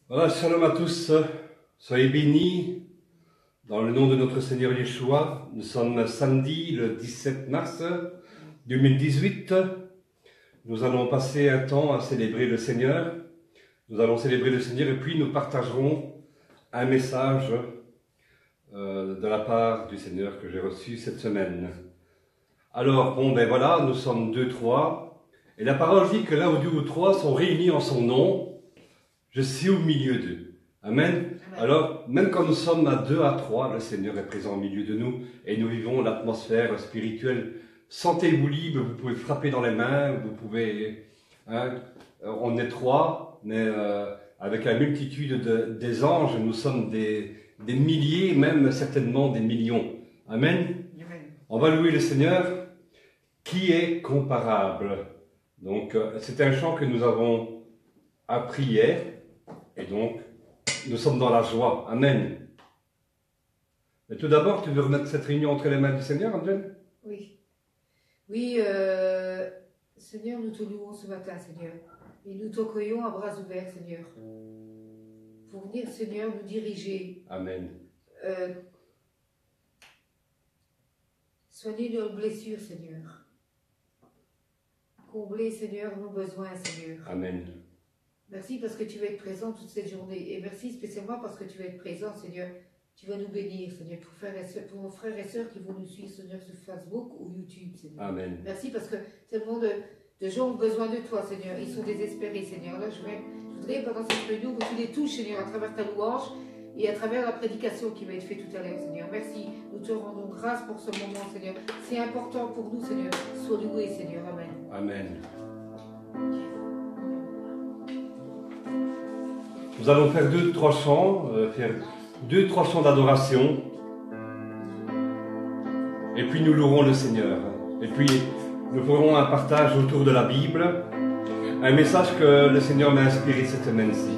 Voilà, shalom à tous, soyez bénis dans le nom de notre Seigneur Yeshua. Nous sommes samedi le 17 mars 2018. Nous allons passer un temps à célébrer le Seigneur. Nous allons célébrer le Seigneur et puis nous partagerons un message de la part du Seigneur que j'ai reçu cette semaine. Alors, bon, ben voilà, nous sommes 2, 3. Et la parole dit que là où 2 ou 3 sont réunis en son nom, je suis au milieu d'eux. Amen. Alors, même quand nous sommes à 2 à 3, le Seigneur est présent au milieu de nous et nous vivons l'atmosphère spirituelle. Sentez-vous libre, vous pouvez frapper dans les mains, vous pouvez... Hein, on est 3, mais avec la multitude des anges, nous sommes des milliers, même certainement des millions. Amen. On va louer le Seigneur qui est comparable. Donc, c'est un chant que nous avons appris hier. Et donc, nous sommes dans la joie. Amen. Mais tout d'abord, tu veux remettre cette réunion entre les mains du Seigneur, Angèle? Oui. Oui, Seigneur, nous te louons ce matin, Seigneur. Et nous t'accueillons à bras ouverts, Seigneur. Pour venir, Seigneur, nous diriger. Amen. Soigner nos blessures, Seigneur. Combler, Seigneur, nos besoins, Seigneur. Amen. Merci parce que tu vas être présent toute cette journée. Et merci spécialement parce que tu vas être présent, Seigneur. Tu vas nous bénir, Seigneur, pour nos frères et sœurs qui vont nous suivre, Seigneur, sur Facebook ou YouTube, Seigneur. Amen. Merci parce que tellement de gens ont besoin de toi, Seigneur. Ils sont désespérés, Seigneur. Là, je voudrais, pendant cette réunion, que tu les touches, Seigneur, à travers ta louange et à travers la prédication qui va être faite tout à l'heure, Seigneur. Merci. Nous te rendons grâce pour ce moment, Seigneur. C'est important pour nous, Seigneur. Sois loué, Seigneur. Amen. Amen. Nous allons faire 2, 3 chants, faire 2, 3 chants d'adoration. Et puis nous louerons le Seigneur. Et puis nous ferons un partage autour de la Bible. Un message que le Seigneur m'a inspiré cette semaine-ci.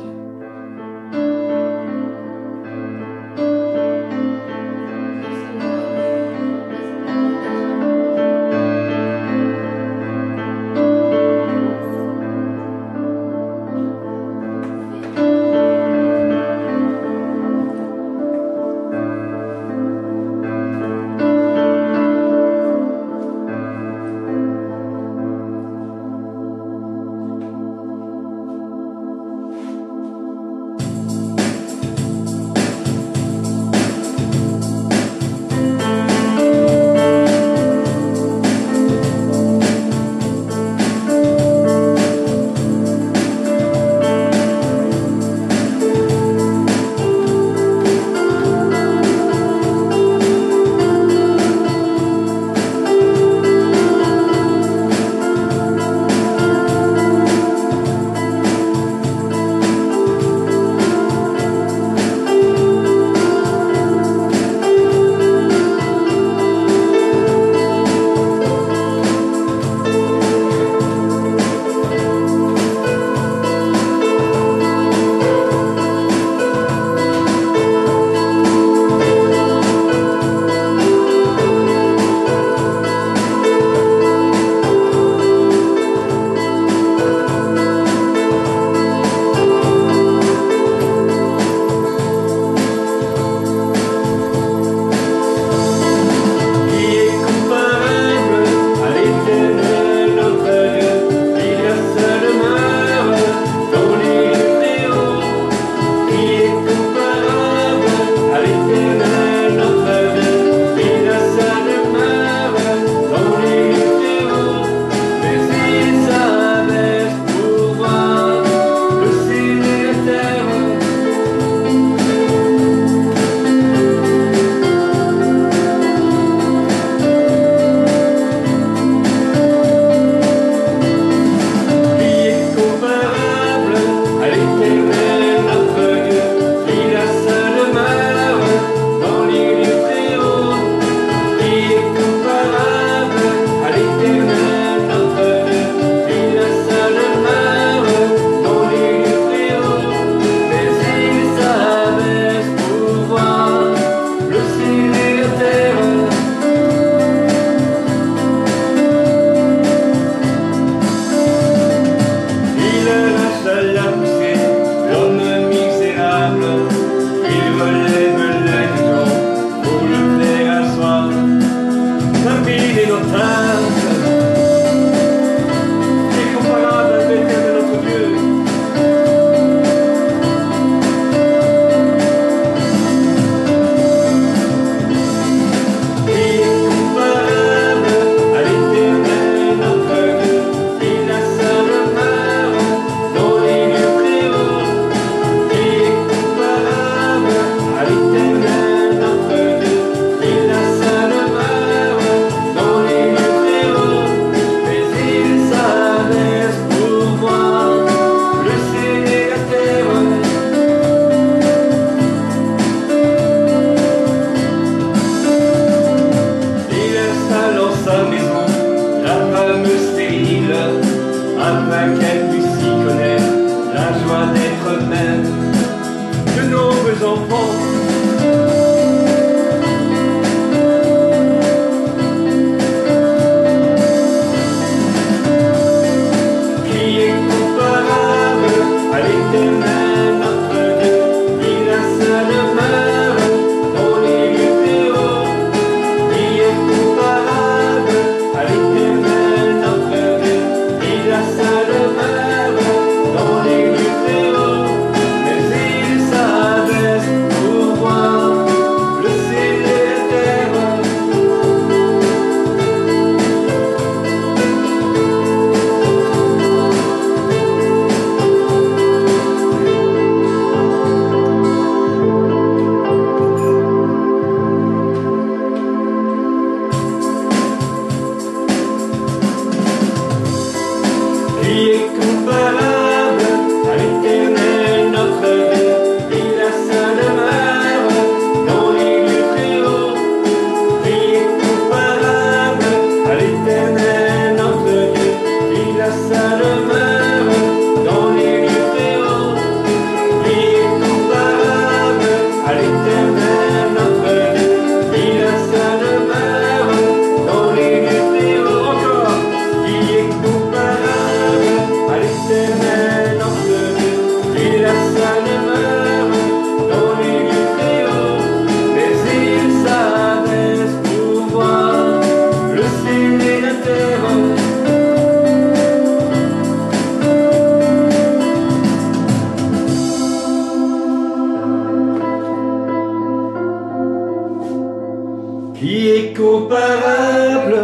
comparable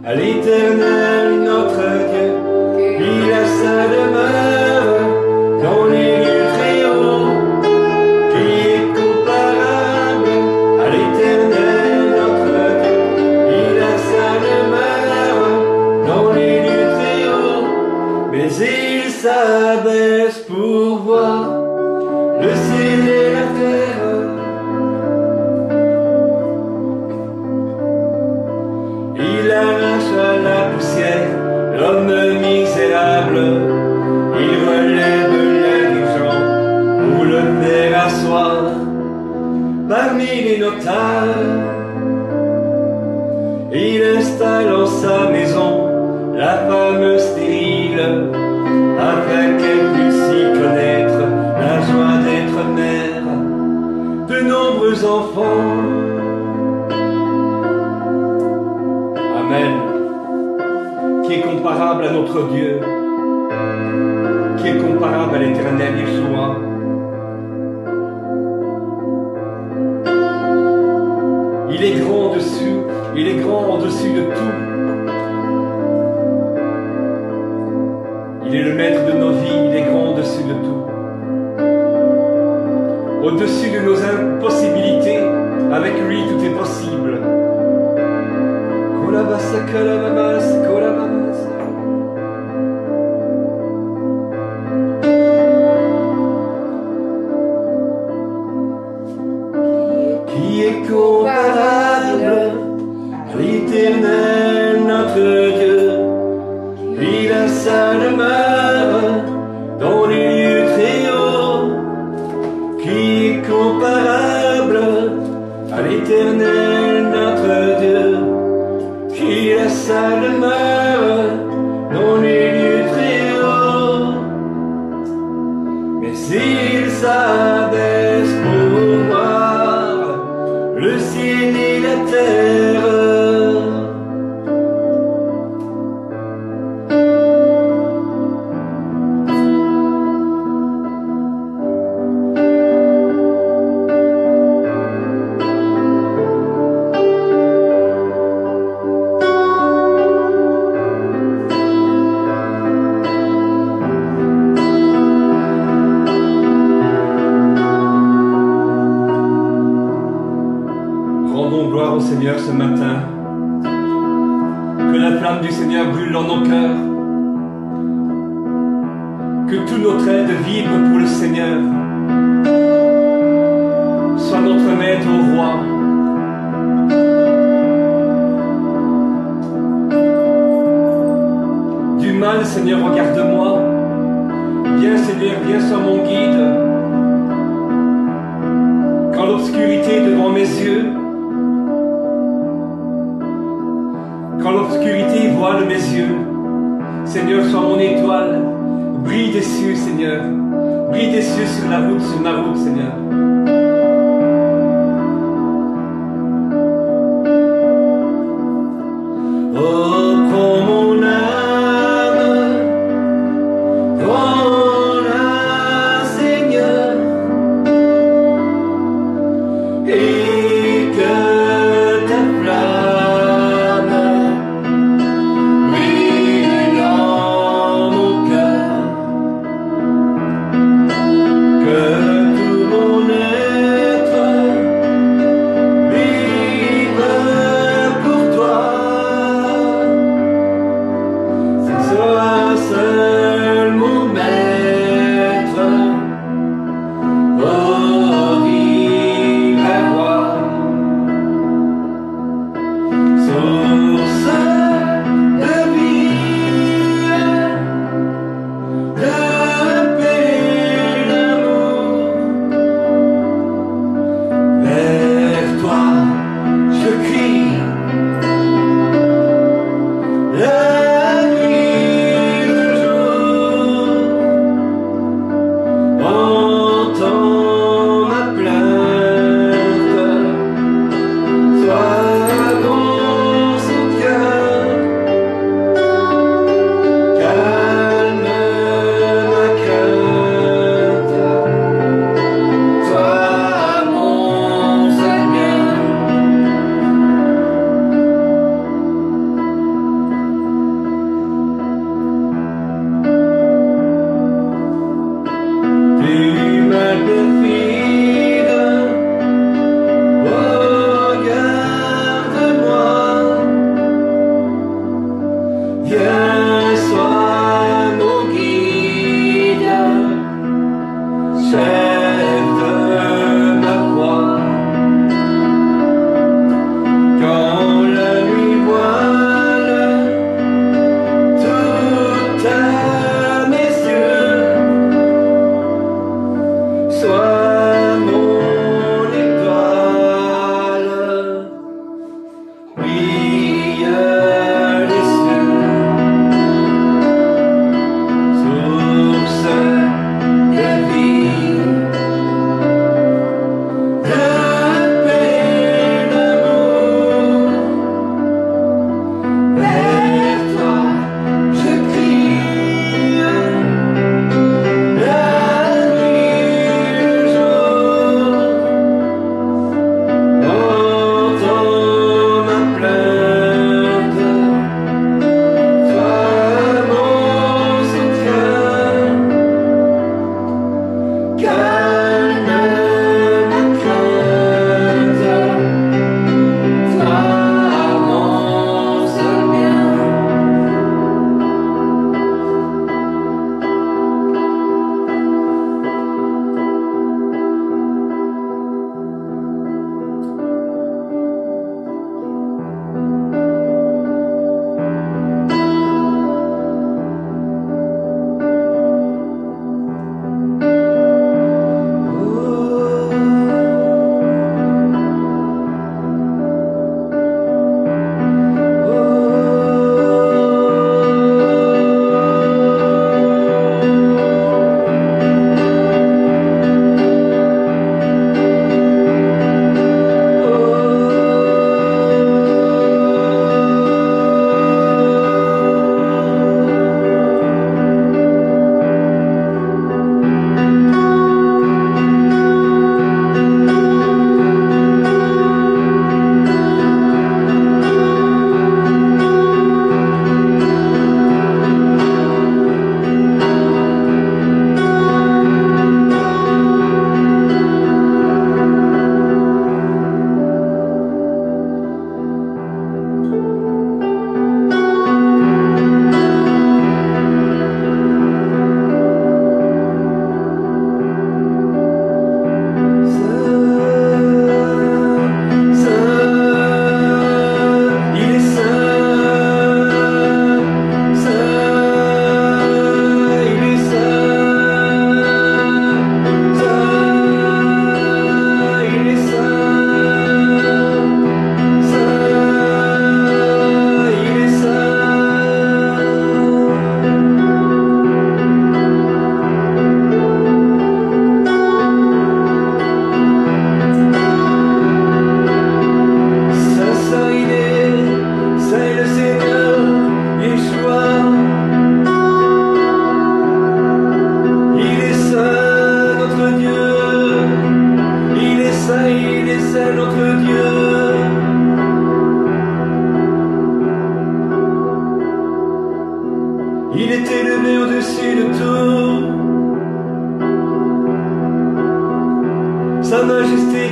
à l'Éternel notre Dieu. Il a sa demeure dans les lieux très hauts. Qui est comparable à l'Éternel notre Dieu. Il a sa demeure dans les lieux très hauts. Mais il s'abaisse pour voir le ciel et la terre. Il arrache à la poussière l'homme misérable. Il relève l'indigent pour le faire asseoir parmi les notables. Il installe en sa maison la femme stérile, afin qu'elle puisse y connaître la joie d'être mère de nombreux enfants. Amen. Qui est comparable à notre Dieu, qui est comparable à l'Éternel Yeshua. Il est grand au-dessus, il est grand au-dessus de tout. Il est le maître de nos vies, il est grand au-dessus de tout. Au-dessus de nos impossibilités, avec lui tout est possible. Qui est comparable à l'Éternel notre Dieu. Il a sa demeure dans les lieux très hauts. Qui est comparable à l'Éternel notre Dieu. Qui a sa demeure dans les lieux très hauts. Mais il s'abaisse pour voir le ciel et la terre. Seigneur, ce matin, que la flamme du Seigneur brûle dans nos cœurs, que tout notre aide vibre pour le Seigneur. Sois notre maître au roi. Du mal, Seigneur, regarde-moi. Viens, Seigneur, viens, sois mon guide. Quand l'obscurité est devant mes yeux, quand l'obscurité voile mes yeux, Seigneur, sois mon étoile. Brille des cieux, Seigneur. Brille des cieux sur ma route, Seigneur. Oh, prends mon âme, prends-la, Seigneur, et que ta flamme brille dans mon cœur, que tout mon être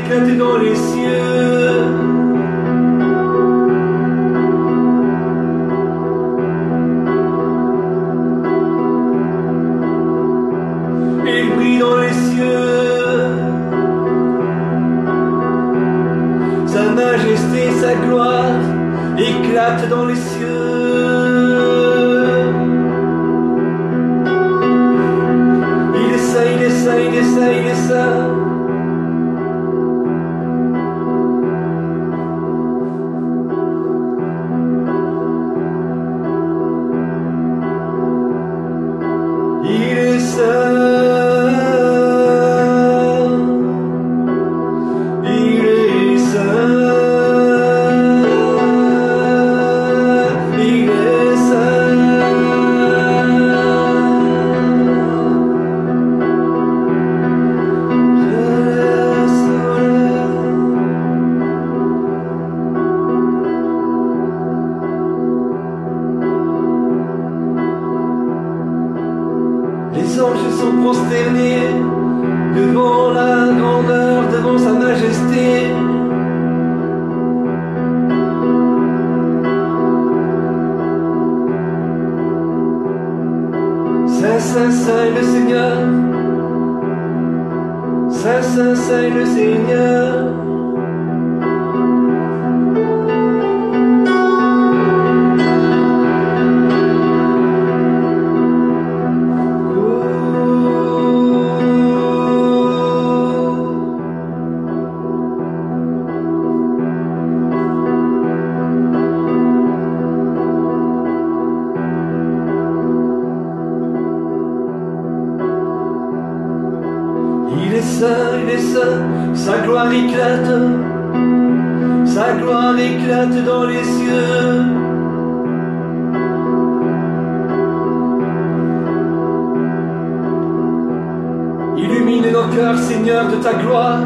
éclate dans les cieux. Il brille dans les cieux. Sa majesté, sa gloire éclate dans les cieux. Il est saint, il est saint, il est saint, il est saint. Il est saint. Les anges sont prosternés devant la grandeur, devant sa majesté. Saint, Saint, Saint le Seigneur. Saint, Saint, Saint le Seigneur. Il est saint, sa gloire éclate dans les cieux. Illumine nos cœurs, Seigneur, de ta gloire.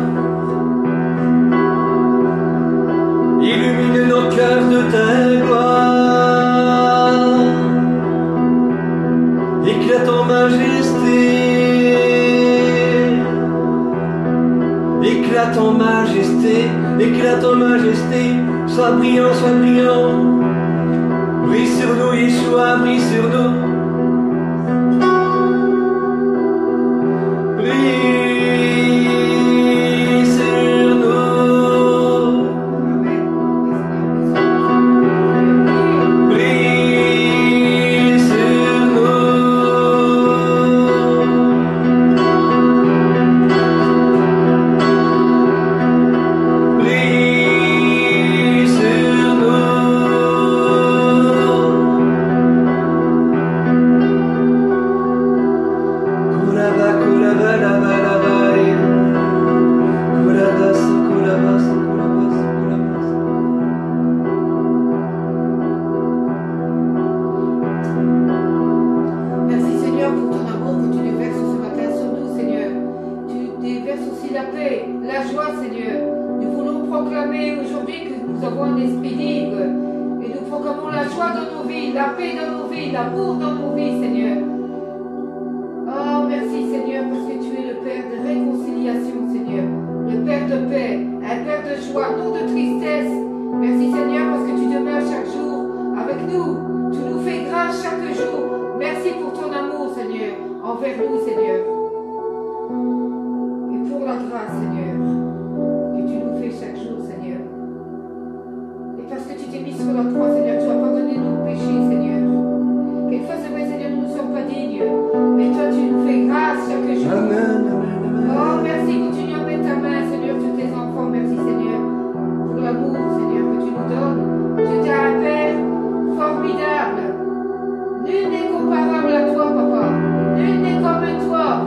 Illumine nos cœurs de ta gloire. Éclate en majesté. Éclate en majesté, éclate en majesté, sois brillant, sois brillant. Brille sur nous, Yeshua, brille sur nous. Brille sur nous. Brille sur nous. Nul n'est comparable à toi, papa. Nul n'est comme toi.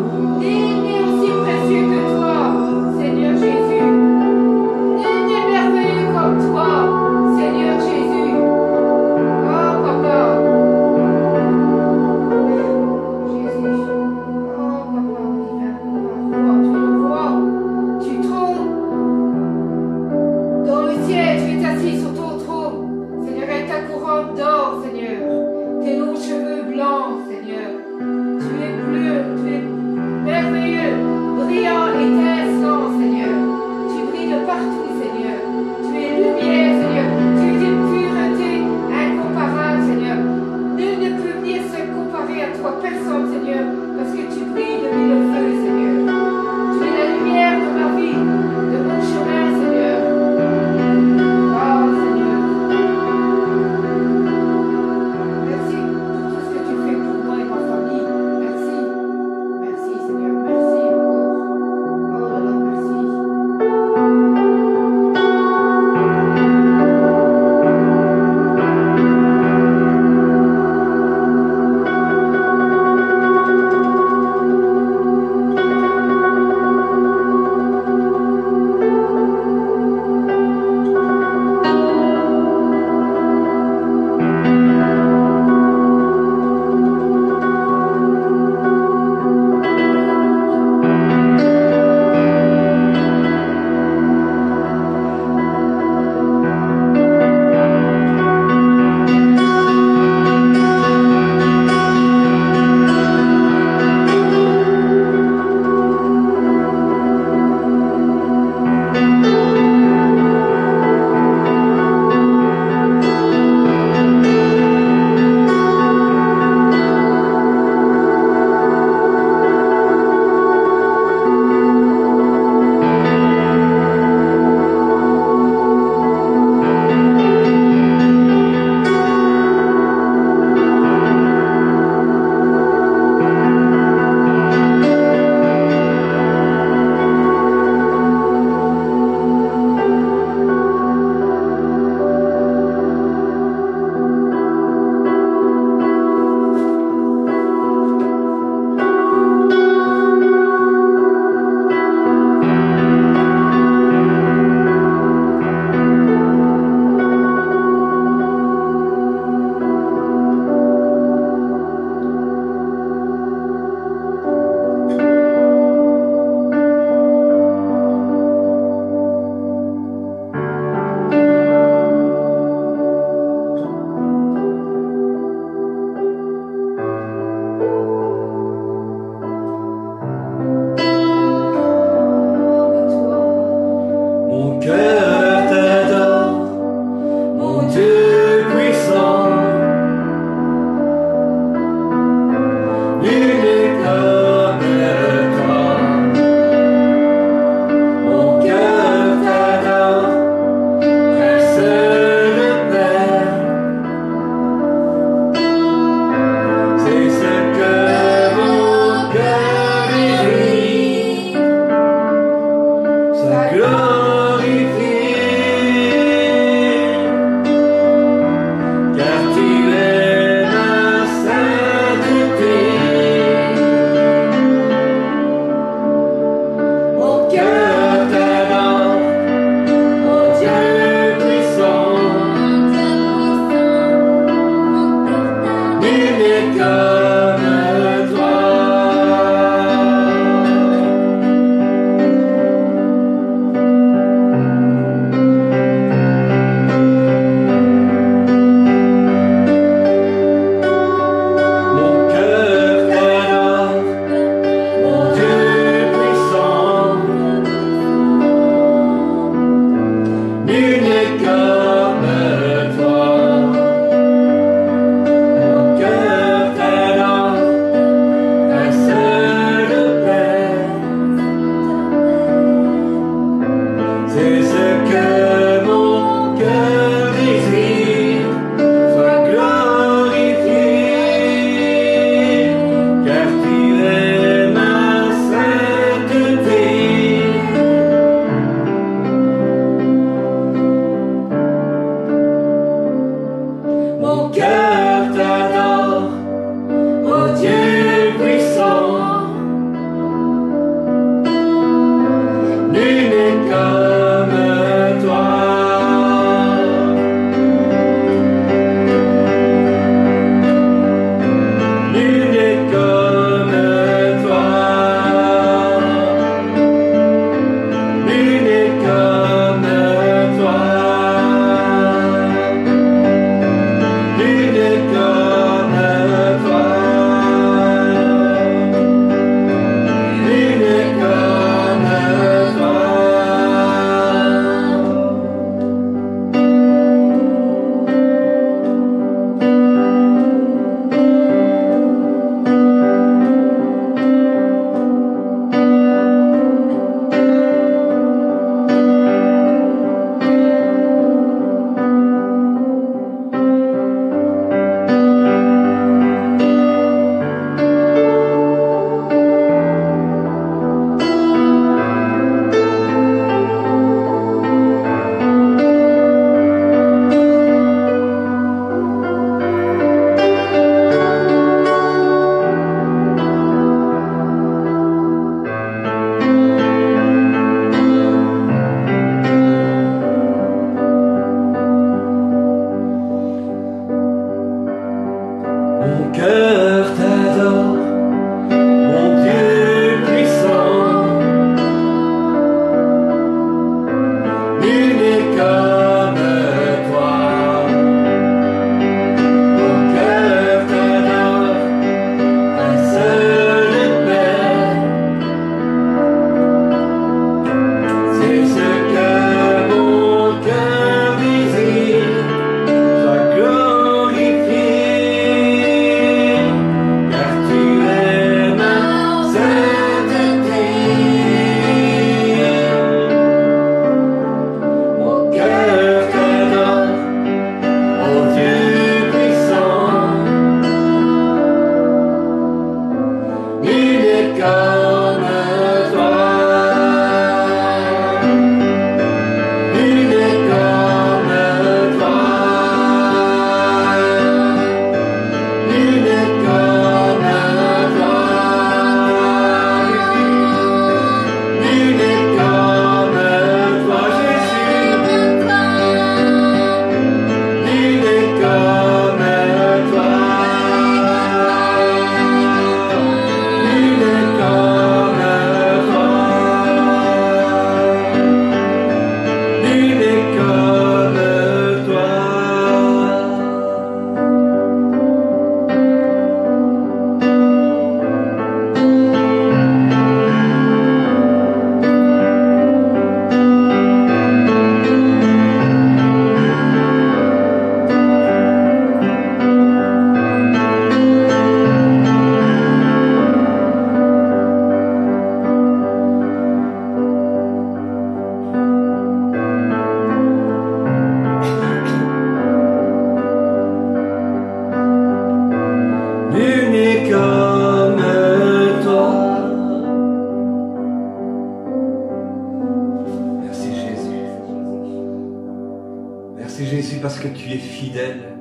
parce que tu es fidèle.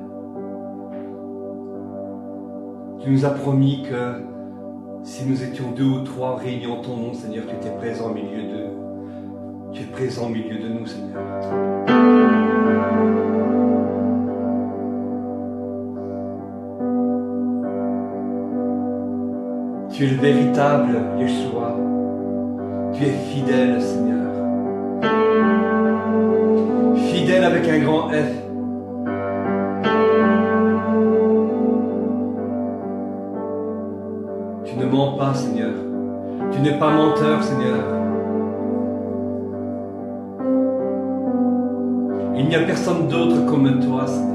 Tu nous as promis que si nous étions 2 ou 3 réunis en ton nom, Seigneur, tu étais présent au milieu d'eux. Tu es présent au milieu de nous, Seigneur. Tu es le véritable Yeshua. Tu es fidèle, Seigneur. Fidèle avec un grand F. Tu ne mens pas, Seigneur. Tu n'es pas menteur, Seigneur. Il n'y a personne d'autre comme toi, Seigneur.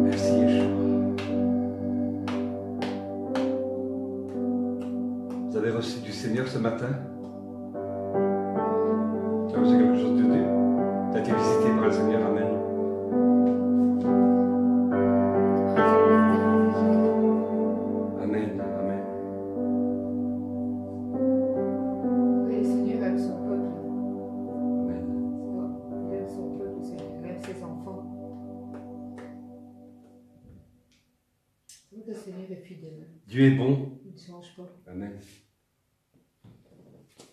Merci, Yeshua. Vous avez reçu du Seigneur ce matin? Tu as reçu quelque chose de Dieu? Tu as été visité par le Seigneur, Amen. Amen, Amen. Et le Seigneur aime son peuple. Amen. Il aime son peuple, le Seigneur. Il aime ses enfants. Le Seigneur est fidèle. Dieu est bon. Il ne change pas. Amen.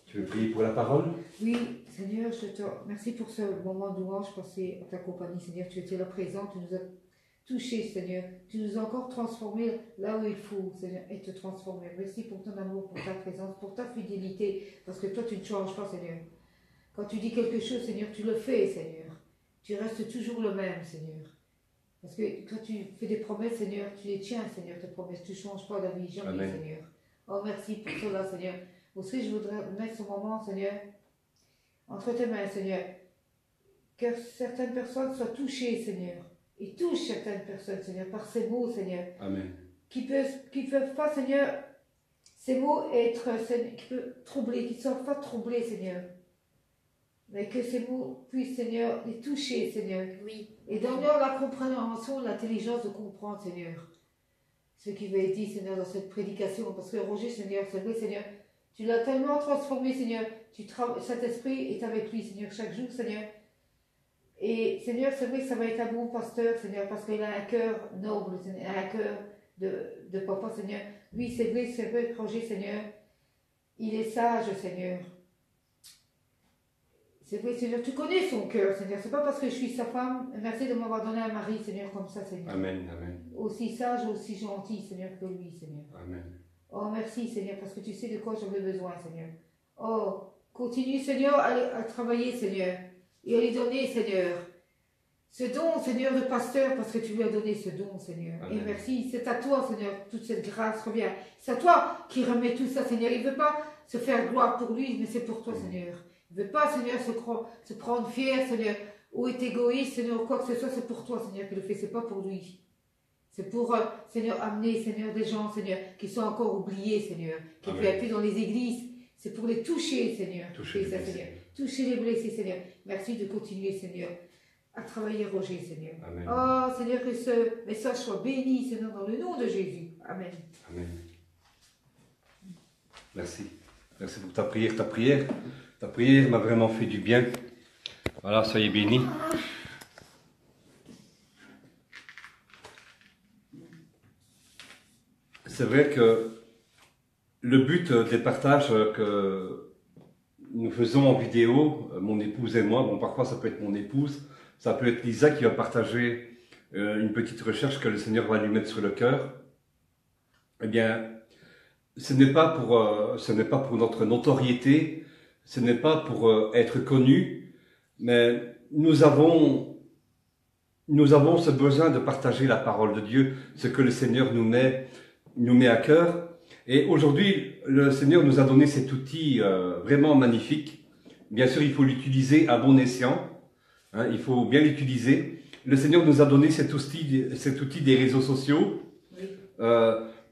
Tu veux prier pour la parole? Oui, Seigneur, je te remercie pour ce moment de louange passé en ta compagnie, Seigneur. Tu étais là présent, tu nous as touchés, Seigneur. Tu nous as encore transformés là où il faut, Seigneur, et te transformer. Merci pour ton amour, pour ta présence, pour ta fidélité, parce que toi, tu ne changes pas, Seigneur. Quand tu dis quelque chose, Seigneur, tu le fais, Seigneur. Tu restes toujours le même, Seigneur. Parce que quand tu fais des promesses, Seigneur, tu les tiens, Seigneur, tes promesses. Tu ne changes pas d'avis, jamais, Amen. Seigneur. Oh, merci pour cela, Seigneur. Aussi, je voudrais mettre ce moment, Seigneur, entre tes mains, Seigneur. Que certaines personnes soient touchées, Seigneur. Et touche certaines personnes, Seigneur, par ces mots, Seigneur. Amen. Qui peuvent pas, Seigneur, ces mots être, Seigneur, qui peuvent troubler, qui ne sont pas troublés, Seigneur. Mais que ces mots puissent, Seigneur, les toucher, Seigneur. Oui. Et donne-leur la compréhension, l'intelligence de comprendre, Seigneur. Ce qui va être dit, Seigneur, dans cette prédication. Parce que Roger, Seigneur, c'est vrai, Seigneur, tu l'as tellement transformé, Seigneur. Cet esprit est avec lui, Seigneur, chaque jour, Seigneur. Et Seigneur, c'est vrai que ça va être un bon pasteur, Seigneur, parce qu'il a un cœur noble, Seigneur, un cœur de papa, Seigneur. Oui, c'est vrai, Roger, Seigneur, il est sage, Seigneur. C'est vrai, Seigneur, tu connais son cœur, Seigneur. C'est pas parce que je suis sa femme. Merci de m'avoir donné un mari, Seigneur, comme ça, Seigneur. Amen, Amen. Aussi sage, aussi gentil, Seigneur, que lui, Seigneur. Amen. Oh, merci, Seigneur, parce que tu sais de quoi j'en ai besoin, Seigneur. Oh, continue, Seigneur, à travailler, Seigneur, et à lui donner, Seigneur, ce don, Seigneur, de pasteur, parce que tu lui as donné ce don, Seigneur. Amen. Et merci, c'est à toi, Seigneur, toute cette grâce revient. C'est à toi qui remets tout ça, Seigneur. Il ne veut pas se faire gloire pour lui, mais c'est pour toi, Seigneur. Il ne veut pas, Seigneur, se prendre fier, Seigneur, ou être égoïste, Seigneur, ou quoi que ce soit, c'est pour toi, Seigneur, qu'il le fait, c'est pas pour lui. C'est pour, Seigneur, amener, Seigneur, des gens, Seigneur, qui sont encore oubliés, Seigneur, qui ne Amen. viennent plus dans les églises. C'est pour les toucher, Seigneur. Toucher Fais les ça, blessés. Seigneur. Toucher les blessés, Seigneur. Merci de continuer, Seigneur, à travailler, Roger, Seigneur. Amen. Oh, Seigneur, que ce message soit béni, Seigneur, dans le nom de Jésus. Amen. Amen. Merci. Merci pour ta prière. Ta prière m'a vraiment fait du bien. Voilà, soyez bénis. C'est vrai que le but des partages que nous faisons en vidéo, mon épouse et moi, bon parfois ça peut être mon épouse, ça peut être Lisa qui va partager une petite recherche que le Seigneur va lui mettre sur le cœur. Eh bien, ce n'est pas pour notre notoriété, ce n'est pas pour être connu, mais nous avons ce besoin de partager la parole de Dieu, ce que le Seigneur nous met à cœur. Et aujourd'hui, le Seigneur nous a donné cet outil vraiment magnifique. Bien sûr, il faut l'utiliser à bon escient. Hein, il faut bien l'utiliser. Le Seigneur nous a donné cet outil des réseaux sociaux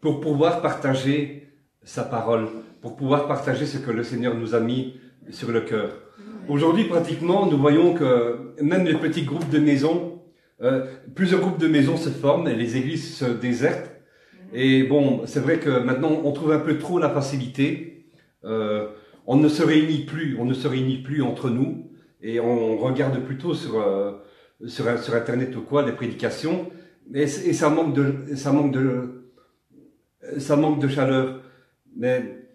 pour pouvoir partager sa parole, pour pouvoir partager ce que le Seigneur nous a mis sur le cœur. Aujourd'hui, pratiquement, nous voyons que même les petits groupes de maison Plusieurs groupes de maisons se forment et les églises se désertent. Et bon, c'est vrai que maintenant, on trouve un peu trop la facilité. On ne se réunit plus entre nous et on regarde plutôt sur Internet ou quoi, les prédications. Et ça manque de chaleur. Mais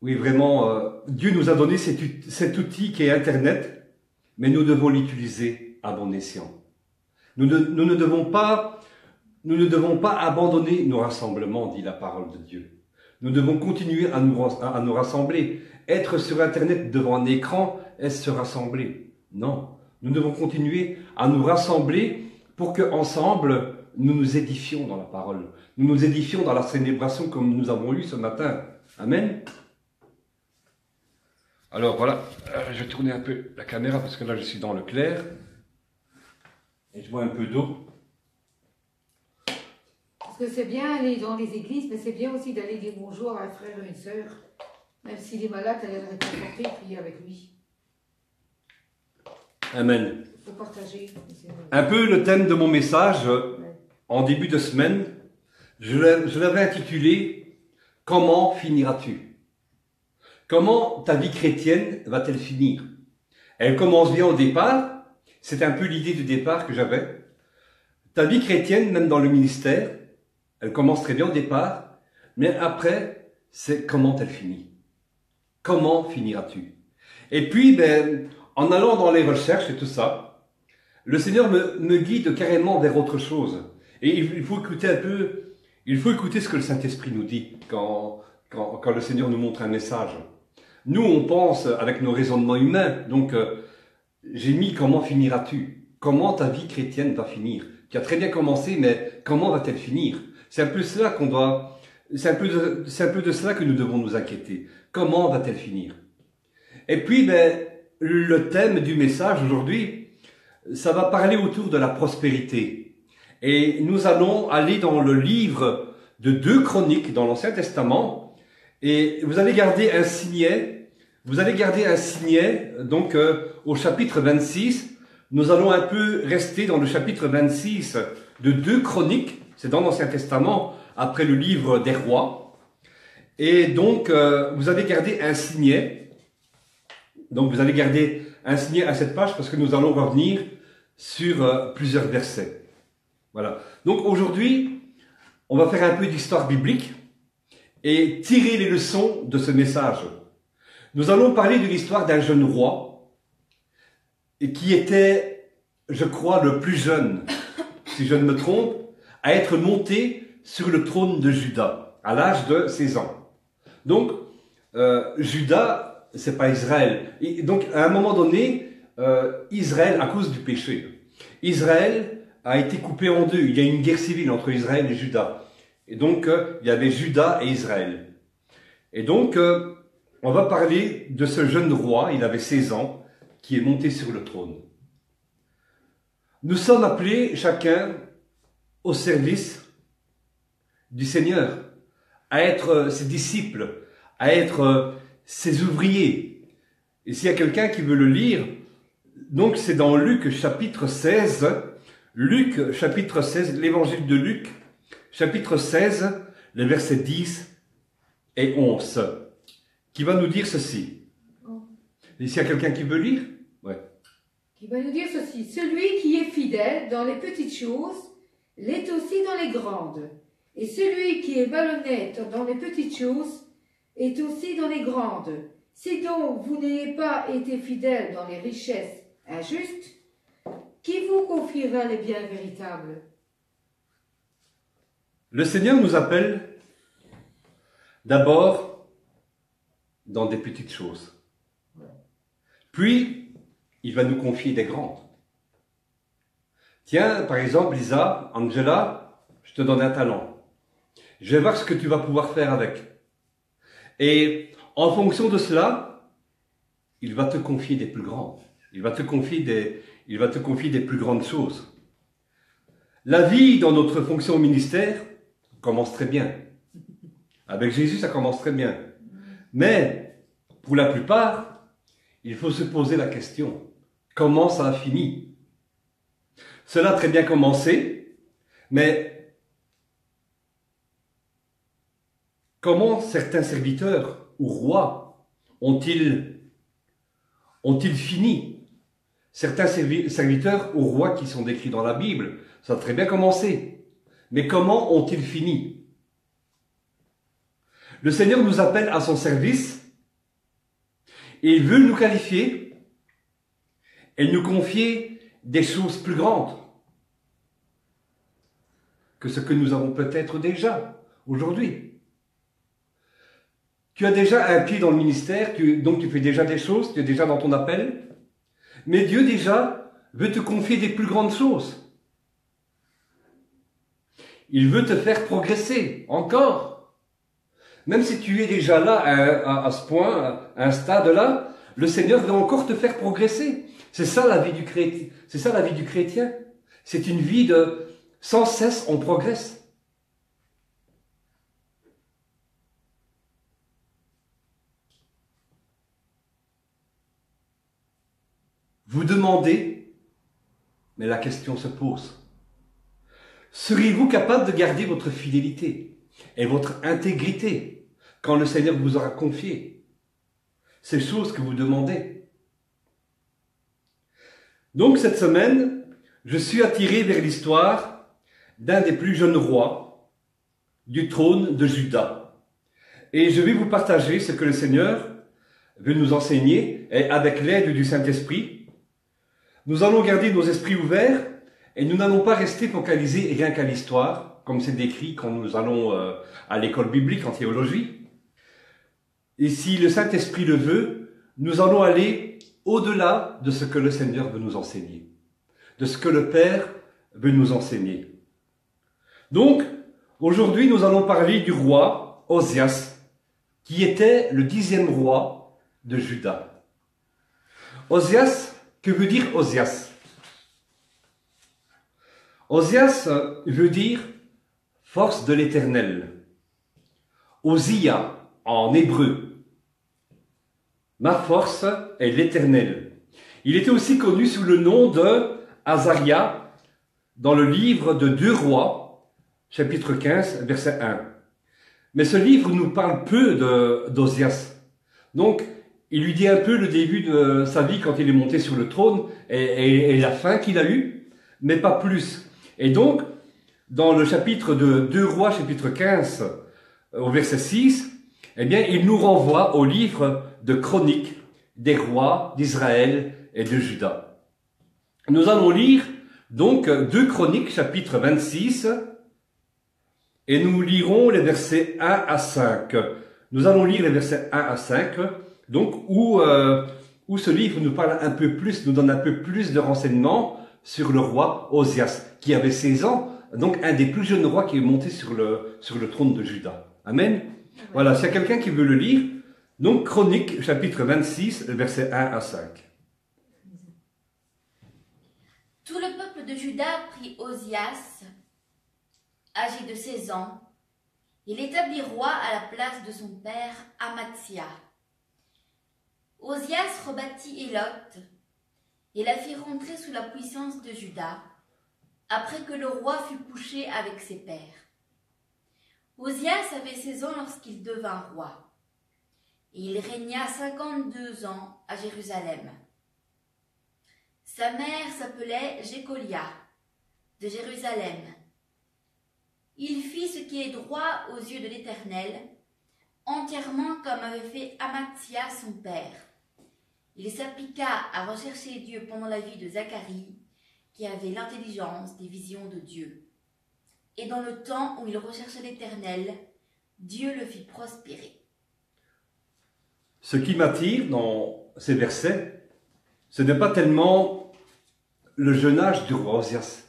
oui, vraiment, Dieu nous a donné cet outil qui est Internet, mais nous devons l'utiliser à bon escient. Nous ne devons pas abandonner nos rassemblements, dit la parole de Dieu. Nous devons continuer à nous rassembler. Être sur Internet devant un écran, est-ce se rassembler? Non. Nous devons continuer à nous rassembler pour qu'ensemble, nous nous édifions dans la parole. Nous nous édifions dans la célébration comme nous avons eu ce matin. Amen. Alors voilà, je vais tourner un peu la caméra parce que là je suis dans le clair. Et je bois un peu d'eau. Parce que c'est bien aller dans les églises, mais c'est bien aussi d'aller dire bonjour à un frère ou une sœur. Même s'il est malade, aller le réconforter et prier avec lui. Amen. Il faut partager. Un peu le thème de mon message, en début de semaine, je l'avais intitulé « Comment finiras-tu » Comment ta vie chrétienne va-t-elle finir? Elle commence bien au départ, c'est un peu l'idée du départ que j'avais. Ta vie chrétienne, même dans le ministère, elle commence très bien au départ, mais après, c'est comment elle finit. Comment finiras-tu? Et puis, en allant dans les recherches et tout ça, le Seigneur me guide carrément vers autre chose. Et il faut écouter un peu, il faut écouter ce que le Saint-Esprit nous dit quand le Seigneur nous montre un message. Nous, on pense avec nos raisonnements humains, donc j'ai mis « Comment finiras-tu » Comment ta vie chrétienne va finir? Qui a très bien commencé, mais comment va-t-elle finir? C'est un peu cela qu'on doit, c'est un peu de cela que nous devons nous inquiéter. Comment va-t-elle finir? Et puis, le thème du message aujourd'hui, ça va parler autour de la prospérité. Et nous allons aller dans le livre de 2 Chroniques dans l'Ancien Testament, et vous allez garder un signet. Donc au chapitre 26, nous allons un peu rester dans le chapitre 26 de 2 Chroniques, c'est dans l'Ancien Testament, après le livre des rois. Et donc, vous allez garder un signet. Donc, vous allez garder un signet à cette page parce que nous allons revenir sur plusieurs versets. Voilà. Donc, aujourd'hui, on va faire un peu d'histoire biblique et tirer les leçons de ce message. Nous allons parler de l'histoire d'un jeune roi et qui était, je crois, le plus jeune, si je ne me trompe, à être monté sur le trône de Juda à l'âge de 16 ans. Donc, Juda, c'est pas Israël. Et donc, à un moment donné, Israël, à cause du péché, Israël a été coupé en deux. Il y a eu une guerre civile entre Israël et Juda. Et donc, il y avait Juda et Israël. Et donc, on va parler de ce jeune roi, il avait 16 ans, qui est monté sur le trône. Nous sommes appelés chacun au service du Seigneur, à être ses disciples, à être ses ouvriers. Et s'il y a quelqu'un qui veut le lire, donc c'est dans Luc chapitre 16, l'évangile de Luc, chapitre 16, les versets 10 et 11. Qui va nous dire ceci. Et s'il y a quelqu'un qui veut lire, ouais. Qui va nous dire ceci. Celui qui est fidèle dans les petites choses l'est aussi dans les grandes. Et celui qui est malhonnête dans les petites choses est aussi dans les grandes. Si donc vous n'ayez pas été fidèle dans les richesses injustes, qui vous confiera les biens véritables? Le Seigneur nous appelle d'abord dans des petites choses. Puis, il va nous confier des grandes. Tiens, par exemple, Lisa, Angela, je te donne un talent. Je vais voir ce que tu vas pouvoir faire avec. Et en fonction de cela, il va te confier des plus grandes. Il va te confier des plus grandes choses. La vie dans notre fonction au ministère commence très bien. Avec Jésus, ça commence très bien. Mais, pour la plupart, il faut se poser la question, comment ça a fini? Cela a très bien commencé, mais comment certains serviteurs ou rois ont-ils fini? Certains serviteurs ou rois qui sont décrits dans la Bible, ça a très bien commencé. Mais comment ont-ils fini? Le Seigneur nous appelle à son service et il veut nous qualifier et nous confier des choses plus grandes que ce que nous avons peut-être déjà aujourd'hui. Tu as déjà un pied dans le ministère, donc tu fais déjà des choses, tu es déjà dans ton appel. Mais Dieu déjà veut te confier des plus grandes choses. Il veut te faire progresser encore. Même si tu es déjà là à ce point, à un stade là, le Seigneur veut encore te faire progresser. C'est ça la vie du chrétien. C'est ça la vie du chrétien. C'est une vie de sans cesse on progresse. Vous demandez, mais la question se pose. Seriez-vous capable de garder votre fidélité et votre intégrité quand le Seigneur vous aura confié ces choses que vous demandez? Donc cette semaine, je suis attiré vers l'histoire d'un des plus jeunes rois du trône de Juda. Et je vais vous partager ce que le Seigneur veut nous enseigner et avec l'aide du Saint-Esprit. Nous allons garder nos esprits ouverts et nous n'allons pas rester focalisés rien qu'à l'histoire, comme c'est décrit quand nous allons à l'école biblique en théologie. Et si le Saint-Esprit le veut, nous allons aller au-delà de ce que le Seigneur veut nous enseigner, de ce que le Père veut nous enseigner. Donc, aujourd'hui, nous allons parler du roi Osias, qui était le 10e roi de Juda. Osias, que veut dire Osias? Osias veut dire force de l'Éternel. Osia en hébreu. Ma force est l'Éternel. Il était aussi connu sous le nom de Azaria dans le livre de 2 Rois, chapitre 15, verset 1. Mais ce livre nous parle peu d'Osias. Donc, il lui dit un peu le début de sa vie quand il est monté sur le trône et la fin qu'il a eue, mais pas plus. Et donc, dans le chapitre de 2 Rois, chapitre 15, au verset 6, eh bien, il nous renvoie au livre de Chroniques des rois d'Israël et de Juda. Nous allons lire donc 2 Chroniques, chapitre 26, et nous lirons les versets 1 à 5. Nous allons lire les versets 1 à 5, donc où ce livre nous parle un peu plus, nous donne un peu plus de renseignements sur le roi Osias, qui avait 16 ans, donc un des plus jeunes rois qui est monté sur le trône de Juda. Amen. Voilà, s'il y a quelqu'un qui veut le lire, donc Chroniques, chapitre 26, versets 1 à 5. Tout le peuple de Juda prit Osias, âgé de 16 ans, et l'établit roi à la place de son père Amathia. Osias rebâtit Élot et la fit rentrer sous la puissance de Juda, après que le roi fut couché avec ses pères. Osias avait 16 ans lorsqu'il devint roi, et il régna 52 ans à Jérusalem. Sa mère s'appelait Jécolia, de Jérusalem. Il fit ce qui est droit aux yeux de l'Éternel, entièrement comme avait fait Amathia son père. Il s'appliqua à rechercher Dieu pendant la vie de Zacharie, qui avait l'intelligence des visions de Dieu. Et dans le temps où il recherchait l'Éternel, Dieu le fit prospérer. Ce qui m'attire dans ces versets, ce n'est pas tellement le jeune âge du roi Osias,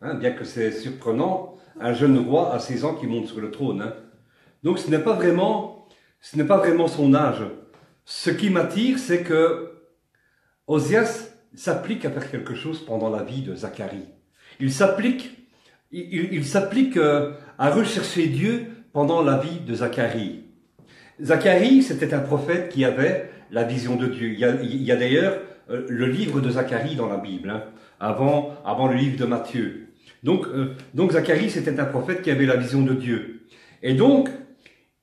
bien que c'est surprenant, un jeune roi à 16 ans qui monte sur le trône. Donc ce n'est pas vraiment son âge. Ce qui m'attire, c'est que Osias s'applique à faire quelque chose pendant la vie de Zacharie. Il s'applique à rechercher Dieu pendant la vie de Zacharie. Zacharie, c'était un prophète qui avait la vision de Dieu. Il y a d'ailleurs le livre de Zacharie dans la Bible, hein, avant le livre de Matthieu. Donc Zacharie, c'était un prophète qui avait la vision de Dieu. Et donc,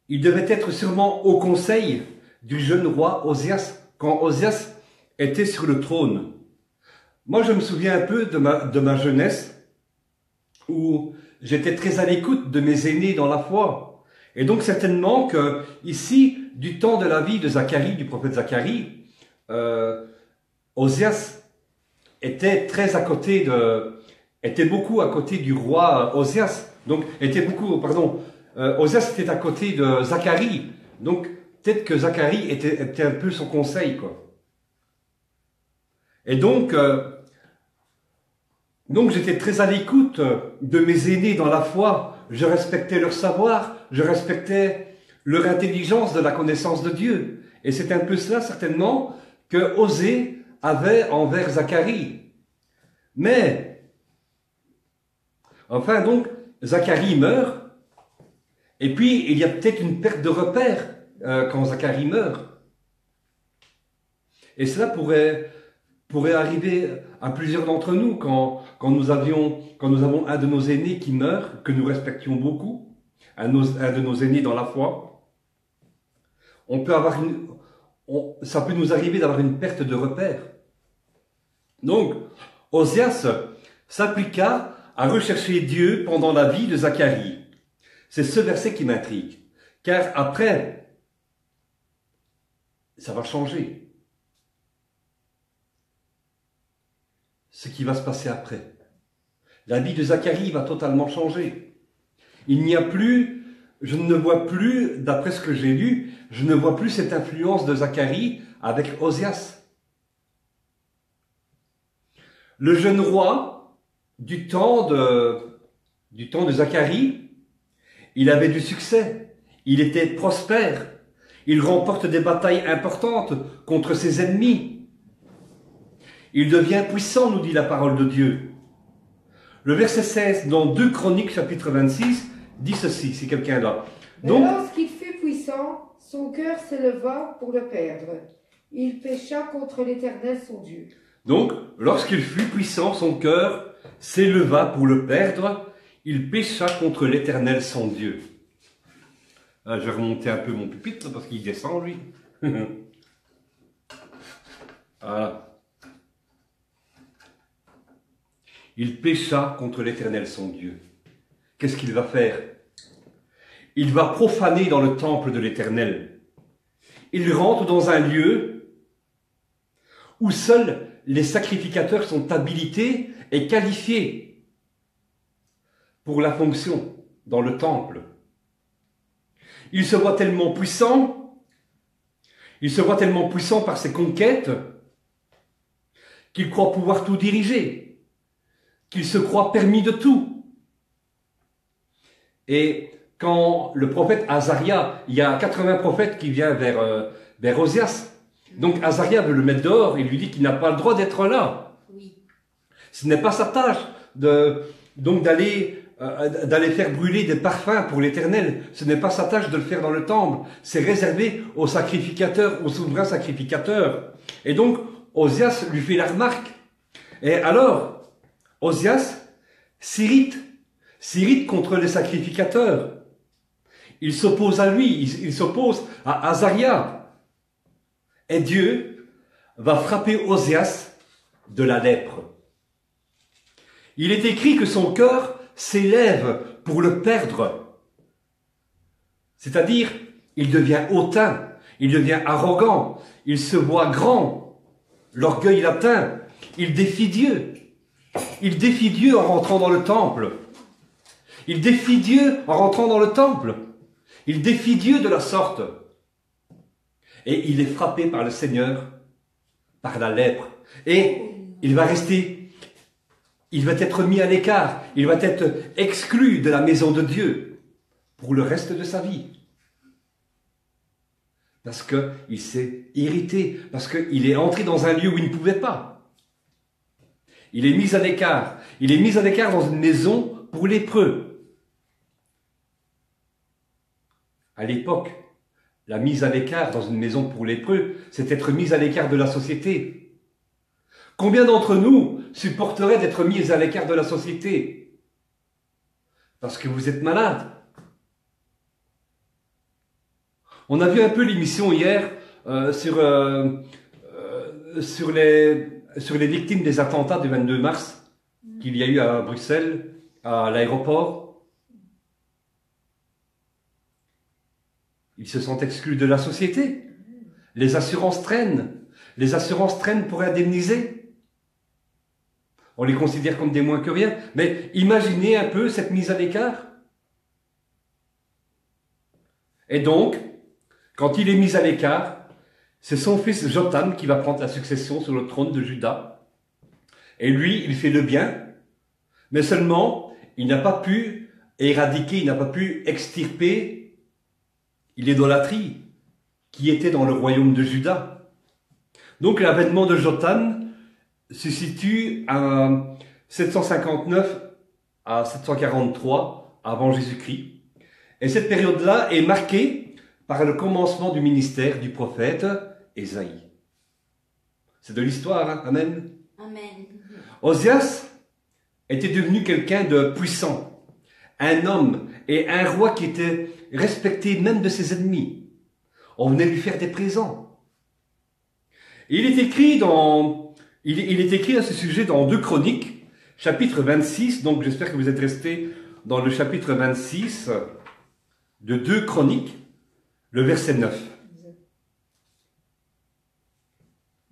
il devait être sûrement au conseil du jeune roi Osias, quand Osias était sur le trône. Moi, je me souviens un peu de ma jeunesse, où j'étais très à l'écoute de mes aînés dans la foi. Et donc, certainement que, ici, du temps de la vie de Zacharie, du prophète Zacharie, Osias était beaucoup à côté du roi Osias. Donc, Osias était à côté de Zacharie. Donc, peut-être que Zacharie était un peu son conseil, quoi. Et donc j'étais très à l'écoute de mes aînés dans la foi. Je respectais leur savoir, je respectais leur intelligence de la connaissance de Dieu. Et c'est un peu cela, certainement, que Osée avait envers Zacharie. Mais, enfin donc, Zacharie meurt, et puis il y a peut-être une perte de repère quand Zacharie meurt. Et cela pourrait arriver à plusieurs d'entre nous quand nous avons un de nos aînés qui meurt, que nous respections beaucoup, un de nos aînés dans la foi. Ça peut nous arriver d'avoir une perte de repère. Donc, Osias s'appliqua à rechercher Dieu pendant la vie de Zacharie. C'est ce verset qui m'intrigue, car après, ça va changer. Ce qui va se passer après. La vie de Zacharie va totalement changer. Je ne vois plus, d'après ce que j'ai lu, je ne vois plus cette influence de Zacharie avec Osias. Le jeune roi du temps de Zacharie, il avait du succès, il était prospère, il remporte des batailles importantes contre ses ennemis. Il devient puissant, nous dit la parole de Dieu. Le verset 16 dans 2 Chroniques chapitre 26 dit ceci, si quelqu'un l'a. Donc, lorsqu'il fut puissant, son cœur s'éleva pour le perdre. Il pécha contre l'Éternel son Dieu. Donc, lorsqu'il fut puissant, son cœur s'éleva pour le perdre. Il pécha contre l'Éternel son Dieu. Ah, je vais remonter un peu mon pupitre parce qu'il descend, lui. Voilà. Il pécha contre l'Éternel son Dieu. Qu'est-ce qu'il va faire? Il va profaner dans le temple de l'Éternel. Il rentre dans un lieu où seuls les sacrificateurs sont habilités et qualifiés pour la fonction dans le temple. Il se voit tellement puissant par ses conquêtes qu'il croit pouvoir tout diriger. Qu'il se croit permis de tout. Et quand le prophète Azaria, il y a 80 prophètes qui viennent vers Osias, donc Azaria veut le mettre dehors et lui dit qu'il n'a pas le droit d'être là. Oui. Ce n'est pas sa tâche d'aller faire brûler des parfums pour l'Éternel. Ce n'est pas sa tâche de le faire dans le temple. C'est réservé aux sacrificateurs, aux souverains sacrificateurs. Et donc Osias lui fait la remarque. Et alors Osias s'irrite contre les sacrificateurs. Il s'oppose à lui, il s'oppose à Azaria. Et Dieu va frapper Osias de la lèpre. Il est écrit que son cœur s'élève pour le perdre. C'est-à-dire, il devient hautain, il devient arrogant, il se voit grand, l'orgueil l'atteint, il défie Dieu. Il défie Dieu en rentrant dans le temple. Il défie Dieu en rentrant dans le temple. Il défie Dieu de la sorte. Et il est frappé par le Seigneur, par la lèpre. Et il va être mis à l'écart. Il va être exclu de la maison de Dieu pour le reste de sa vie. Parce qu'il s'est irrité, parce qu'il est entré dans un lieu où il ne pouvait pas. Il est mis à l'écart. Il est mis à l'écart dans une maison pour lépreux. À l'époque, La mise à l'écart dans une maison pour lépreux, c'est être mis à l'écart de la société. Combien d'entre nous supporteraient d'être mis à l'écart de la société? Parce que vous êtes malade. On a vu un peu l'émission hier sur les victimes des attentats du 22 mars qu'il y a eu à Bruxelles, à l'aéroport. Ils se sont exclus de la société. Les assurances traînent. Les assurances traînent pour indemniser. On les considère comme des moins que rien. Mais imaginez un peu cette mise à l'écart. Et donc, quand il est mis à l'écart, c'est son fils Jotham qui va prendre la succession sur le trône de Juda. Et lui, il fait le bien, mais seulement, il n'a pas pu éradiquer, il n'a pas pu extirper l'idolâtrie qui était dans le royaume de Juda. Donc l'avènement de Jotham se situe à 759 à 743 avant Jésus-Christ. Et cette période-là est marquée par le commencement du ministère du prophète Ésaïe. C'est de l'histoire, hein? Amen. Amen. Osias était devenu quelqu'un de puissant, un homme et un roi qui était respecté même de ses ennemis. On venait lui faire des présents. Il est écrit à ce sujet dans 2 Chroniques, chapitre 26, donc j'espère que vous êtes restés dans le chapitre 26 de 2 Chroniques, le verset 9.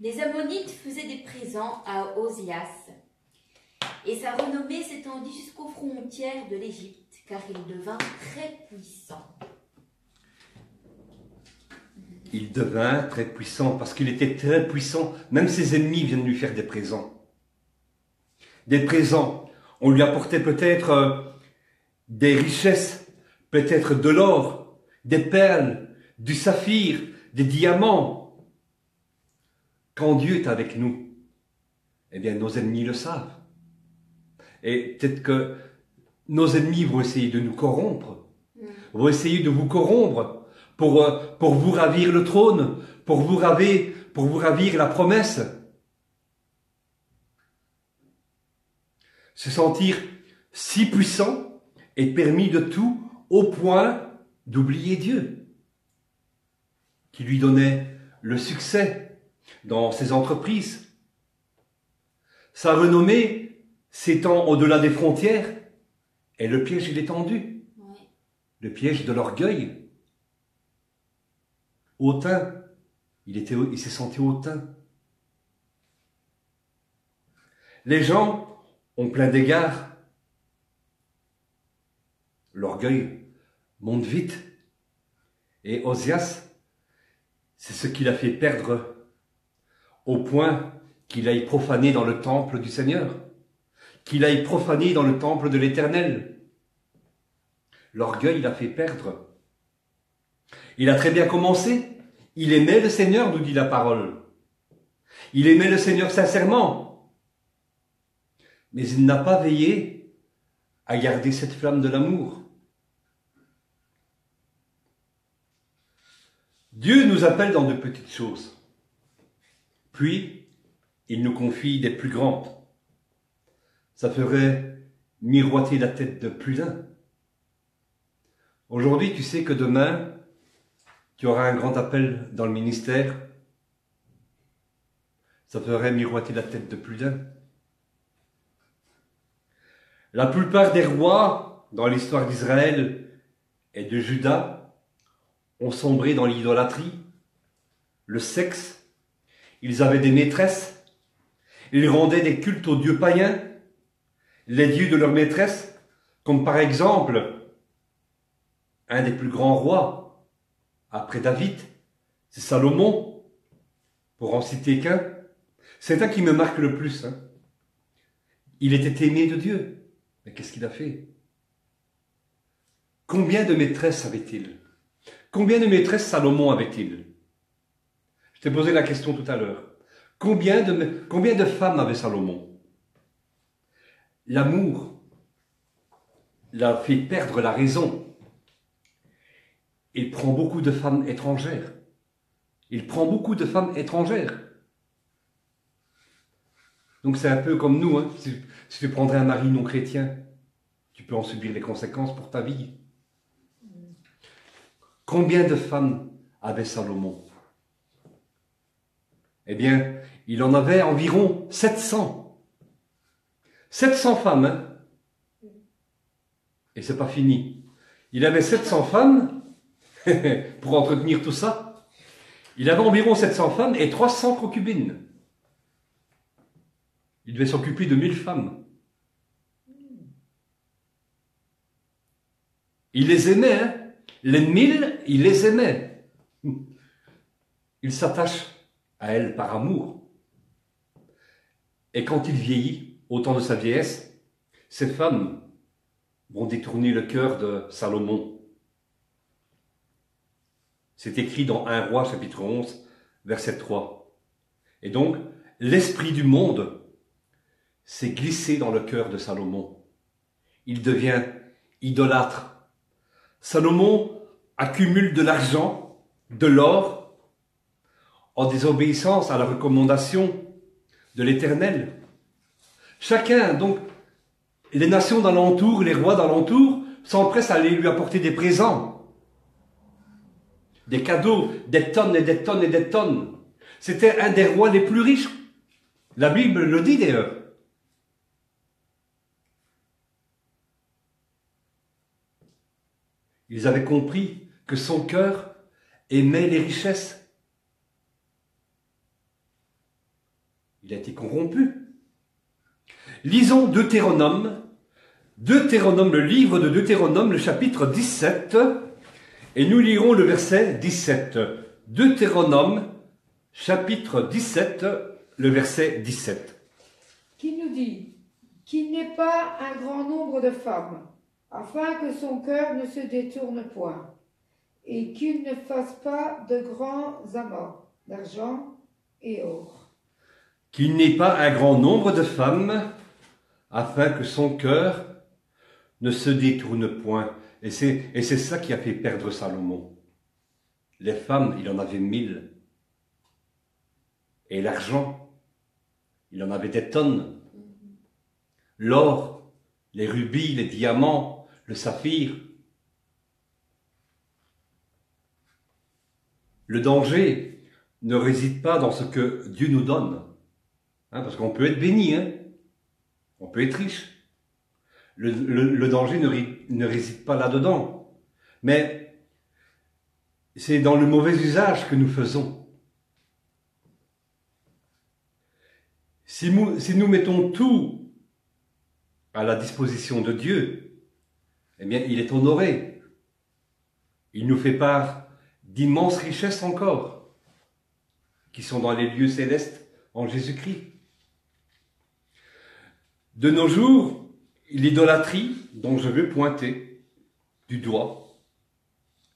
Les Ammonites faisaient des présents à Osias, et sa renommée s'étendit jusqu'aux frontières de l'Égypte, car il devint très puissant. Il devint très puissant, parce qu'il était très puissant. Même ses ennemis viennent lui faire des présents. Des présents. On lui apportait peut-être des richesses, peut-être de l'or, des perles, du saphir, des diamants. Quand Dieu est avec nous, eh bien nos ennemis le savent. Et peut-être que nos ennemis vont essayer de nous corrompre, vont essayer de vous corrompre pour vous ravir le trône, pour vous ravir la promesse. Se sentir si puissant est permis de tout au point d'oublier Dieu, qui lui donnait le succès dans ses entreprises. Sa renommée s'étend au-delà des frontières et le piège il est tendu. Oui. Le piège de l'orgueil. Hautain, il s'est senti hautain. Les gens ont plein d'égards. L'orgueil monte vite. Et Osias, c'est ce qui l'a fait perdre au point qu'il aille profaner dans le temple du Seigneur, qu'il aille profaner dans le temple de l'Éternel. L'orgueil l'a fait perdre. Il a très bien commencé. Il aimait le Seigneur, nous dit la parole. Il aimait le Seigneur sincèrement. Mais il n'a pas veillé à garder cette flamme de l'amour. Dieu nous appelle dans de petites choses. Puis, il nous confie des plus grandes. Ça ferait miroiter la tête de plus d'un. Aujourd'hui, tu sais que demain, tu auras un grand appel dans le ministère. Ça ferait miroiter la tête de plus d'un. La plupart des rois dans l'histoire d'Israël et de Juda ont sombré dans l'idolâtrie, le sexe. Ils avaient des maîtresses. Ils rendaient des cultes aux dieux païens, les dieux de leurs maîtresses, comme par exemple un des plus grands rois, après David, c'est Salomon, pour en citer qu'un. C'est un qui me marque le plus. Hein. Il était aimé de Dieu. Mais qu'est-ce qu'il a fait? Combien de maîtresses avait-il? Combien de maîtresses Salomon avait-il? Je t'ai posé la question tout à l'heure. Combien de femmes avait Salomon? L'amour l'a fait perdre la raison. il prend beaucoup de femmes étrangères. Il prend beaucoup de femmes étrangères. Donc c'est un peu comme nous, hein. Si tu prendrais un mari non chrétien, tu peux en subir les conséquences pour ta vie. Combien de femmes avait Salomon? Eh bien, il en avait environ 700. 700 femmes, hein. Et c'est pas fini. Il avait 700 femmes pour entretenir tout ça. Il avait environ 700 femmes et 300 concubines. Il devait s'occuper de 1000 femmes. Il les aimait, hein. Les 1000, il les aimait. Il s'attache à elles par amour. Et quand il vieillit, au temps de sa vieillesse, ces femmes vont détourner le cœur de Salomon. C'est écrit dans 1 Roi, chapitre 11, verset 3. Et donc, l'esprit du monde s'est glissé dans le cœur de Salomon. Il devient idolâtre. Salomon accumule de l'argent, de l'or, en désobéissance à la recommandation de l'Éternel. Chacun, donc, les nations d'alentour, les rois d'alentour, s'empressent à aller lui apporter des présents, des cadeaux, des tonnes et des tonnes et des tonnes. C'était un des rois les plus riches. La Bible le dit d'ailleurs. Ils avaient compris que son cœur aimait les richesses. Il a été corrompu. Lisons Deutéronome, le livre de Deutéronome, le chapitre 17, et nous lirons le verset 17. Deutéronome, chapitre 17, le verset 17. Qui nous dit qu'il n'ait pas un grand nombre de femmes, afin que son cœur ne se détourne point, et qu'il ne fasse pas de grands amas d'argent et or. Qu'il n'ait pas un grand nombre de femmes, afin que son cœur ne se détourne point. Et c'est ça qui a fait perdre Salomon. Les femmes, il en avait 1000. Et l'argent, il en avait des tonnes. L'or, les rubis, les diamants, le saphir. Le danger ne réside pas dans ce que Dieu nous donne. Hein, parce qu'on peut être béni, hein. On peut être riche. Le danger ne réside pas là-dedans. Mais c'est dans le mauvais usage que nous faisons. Si nous mettons tout à la disposition de Dieu, eh bien, il est honoré. Il nous fait part d'immenses richesses encore, qui sont dans les lieux célestes en Jésus-Christ. De nos jours, l'idolâtrie dont je veux pointer du doigt,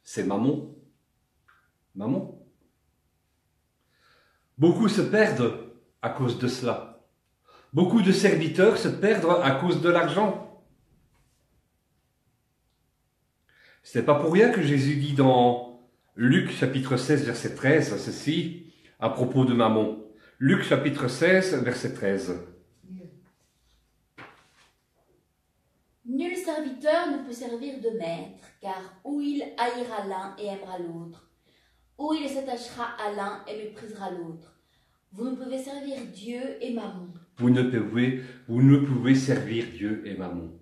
c'est Mammon. Mammon. Beaucoup se perdent à cause de cela. Beaucoup de serviteurs se perdent à cause de l'argent. Ce n'est pas pour rien que Jésus dit dans Luc chapitre 16 verset 13 ceci à propos de Mammon. Luc chapitre 16 verset 13. Nul serviteur ne peut servir de maître, car ou il haïra l'un et aimera l'autre, ou il s'attachera à l'un et méprisera l'autre. Vous ne pouvez servir Dieu et Mammon. Vous ne pouvez servir Dieu et Mammon.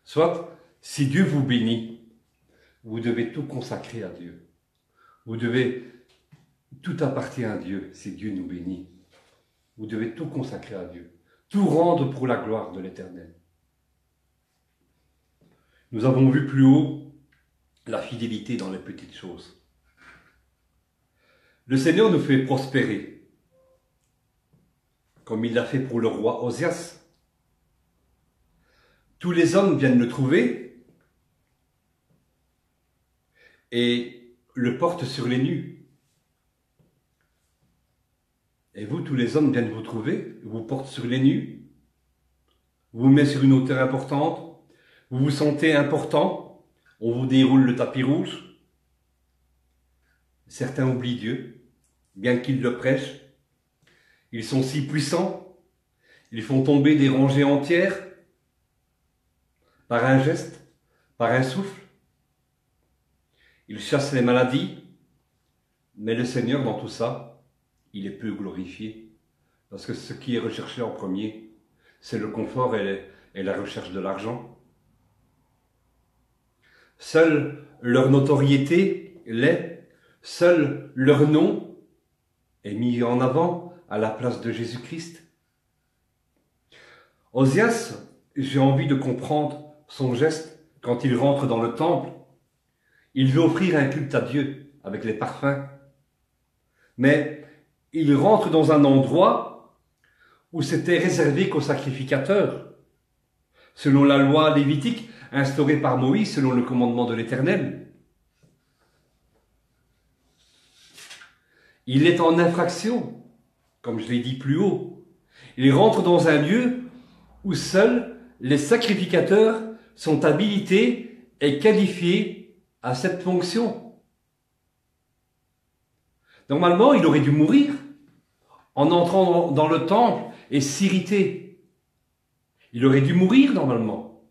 Soit, si Dieu vous bénit, vous devez tout consacrer à Dieu. Tout appartient à Dieu si Dieu nous bénit. Vous devez tout consacrer à Dieu. Tout rendre pour la gloire de l'Éternel. Nous avons vu plus haut la fidélité dans les petites choses. Le Seigneur nous fait prospérer, comme il l'a fait pour le roi Osias. Tous les hommes viennent le trouver et le portent sur les nus. Et vous, tous les hommes viennent vous trouver, vous portent sur les nus, vous mettez sur une hauteur importante, vous vous sentez important, on vous déroule le tapis rouge, Certains oublient Dieu, bien qu'ils le prêchent. Ils sont si puissants, ils font tomber des rangées entières par un geste, par un souffle. Ils chassent les maladies, mais le Seigneur, dans tout ça, il est peu glorifié. Parce que ce qui est recherché en premier, c'est le confort et la recherche de l'argent. Seule leur notoriété l'est, seul leur nom est mis en avant à la place de Jésus-Christ. Osias, j'ai envie de comprendre son geste quand il rentre dans le temple. Il veut offrir un culte à Dieu avec les parfums. Mais il rentre dans un endroit où c'était réservé qu'aux sacrificateurs, selon la loi lévitique instaurée par Moïse, selon le commandement de l'Éternel. Il est en infraction, comme je l'ai dit plus haut. Il rentre dans un lieu où seuls les sacrificateurs sont habilités et qualifiés à cette fonction. Normalement, il aurait dû mourir en entrant dans le temple et s'irriter. Il aurait dû mourir normalement.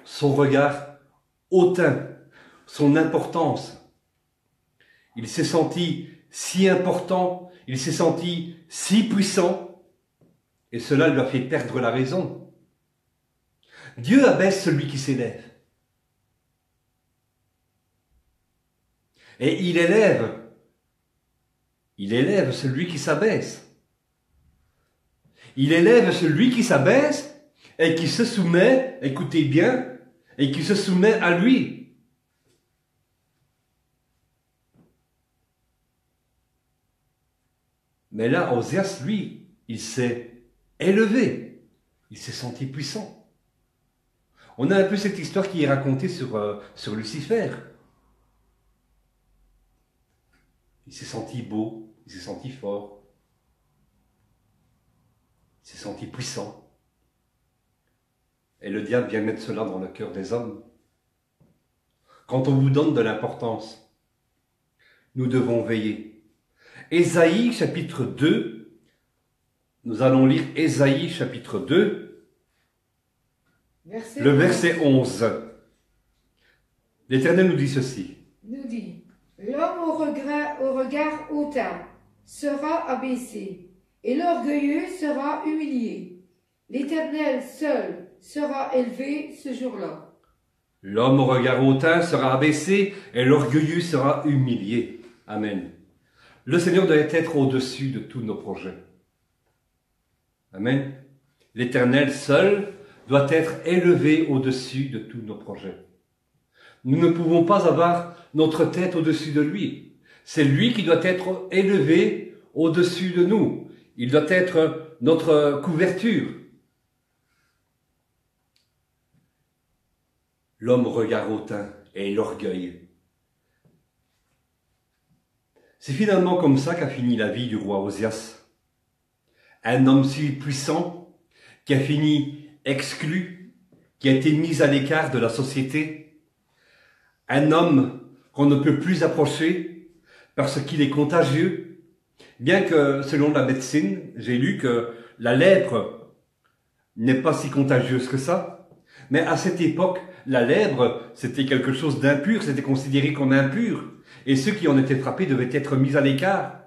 Son regard hautain, son importance. Il s'est senti si important, il s'est senti si puissant, et cela lui a fait perdre la raison. Dieu abaisse celui qui s'élève. Et il élève celui qui s'abaisse. Il élève celui qui s'abaisse et qui se soumet, écoutez bien, et qui se soumet à lui. Mais là, Osias, lui, il s'est élevé, il s'est senti puissant. On a un peu cette histoire qui est racontée sur Lucifer. Il s'est senti beau, il s'est senti fort, il s'est senti puissant. Et le diable vient mettre cela dans le cœur des hommes. Quand on vous donne de l'importance, nous devons veiller. Ésaïe chapitre 2, nous allons lire Ésaïe chapitre 2, le verset 11. L'Éternel nous dit ceci. Nous dit, l'homme au regard hautain sera abaissé, et l'orgueilleux sera humilié. L'Éternel seul sera élevé ce jour-là. L'homme au regard hautain sera abaissé, et l'orgueilleux sera humilié. Amen. Le Seigneur doit être au-dessus de tous nos projets. Amen. L'Éternel seul doit être élevé au-dessus de tous nos projets. Nous ne pouvons pas avoir notre tête au-dessus de lui. C'est lui qui doit être élevé au-dessus de nous. Il doit être notre couverture. L'homme au regard hautain et l'orgueil. C'est finalement comme ça qu'a fini la vie du roi Osias. Un homme si puissant qui a fini exclu, qui a été mis à l'écart de la société. Un homme qu'on ne peut plus approcher parce qu'il est contagieux. Bien que, selon la médecine, j'ai lu que la lèpre n'est pas si contagieuse que ça. Mais à cette époque, la lèpre, c'était quelque chose d'impur, c'était considéré comme impur. Et ceux qui en étaient frappés devaient être mis à l'écart.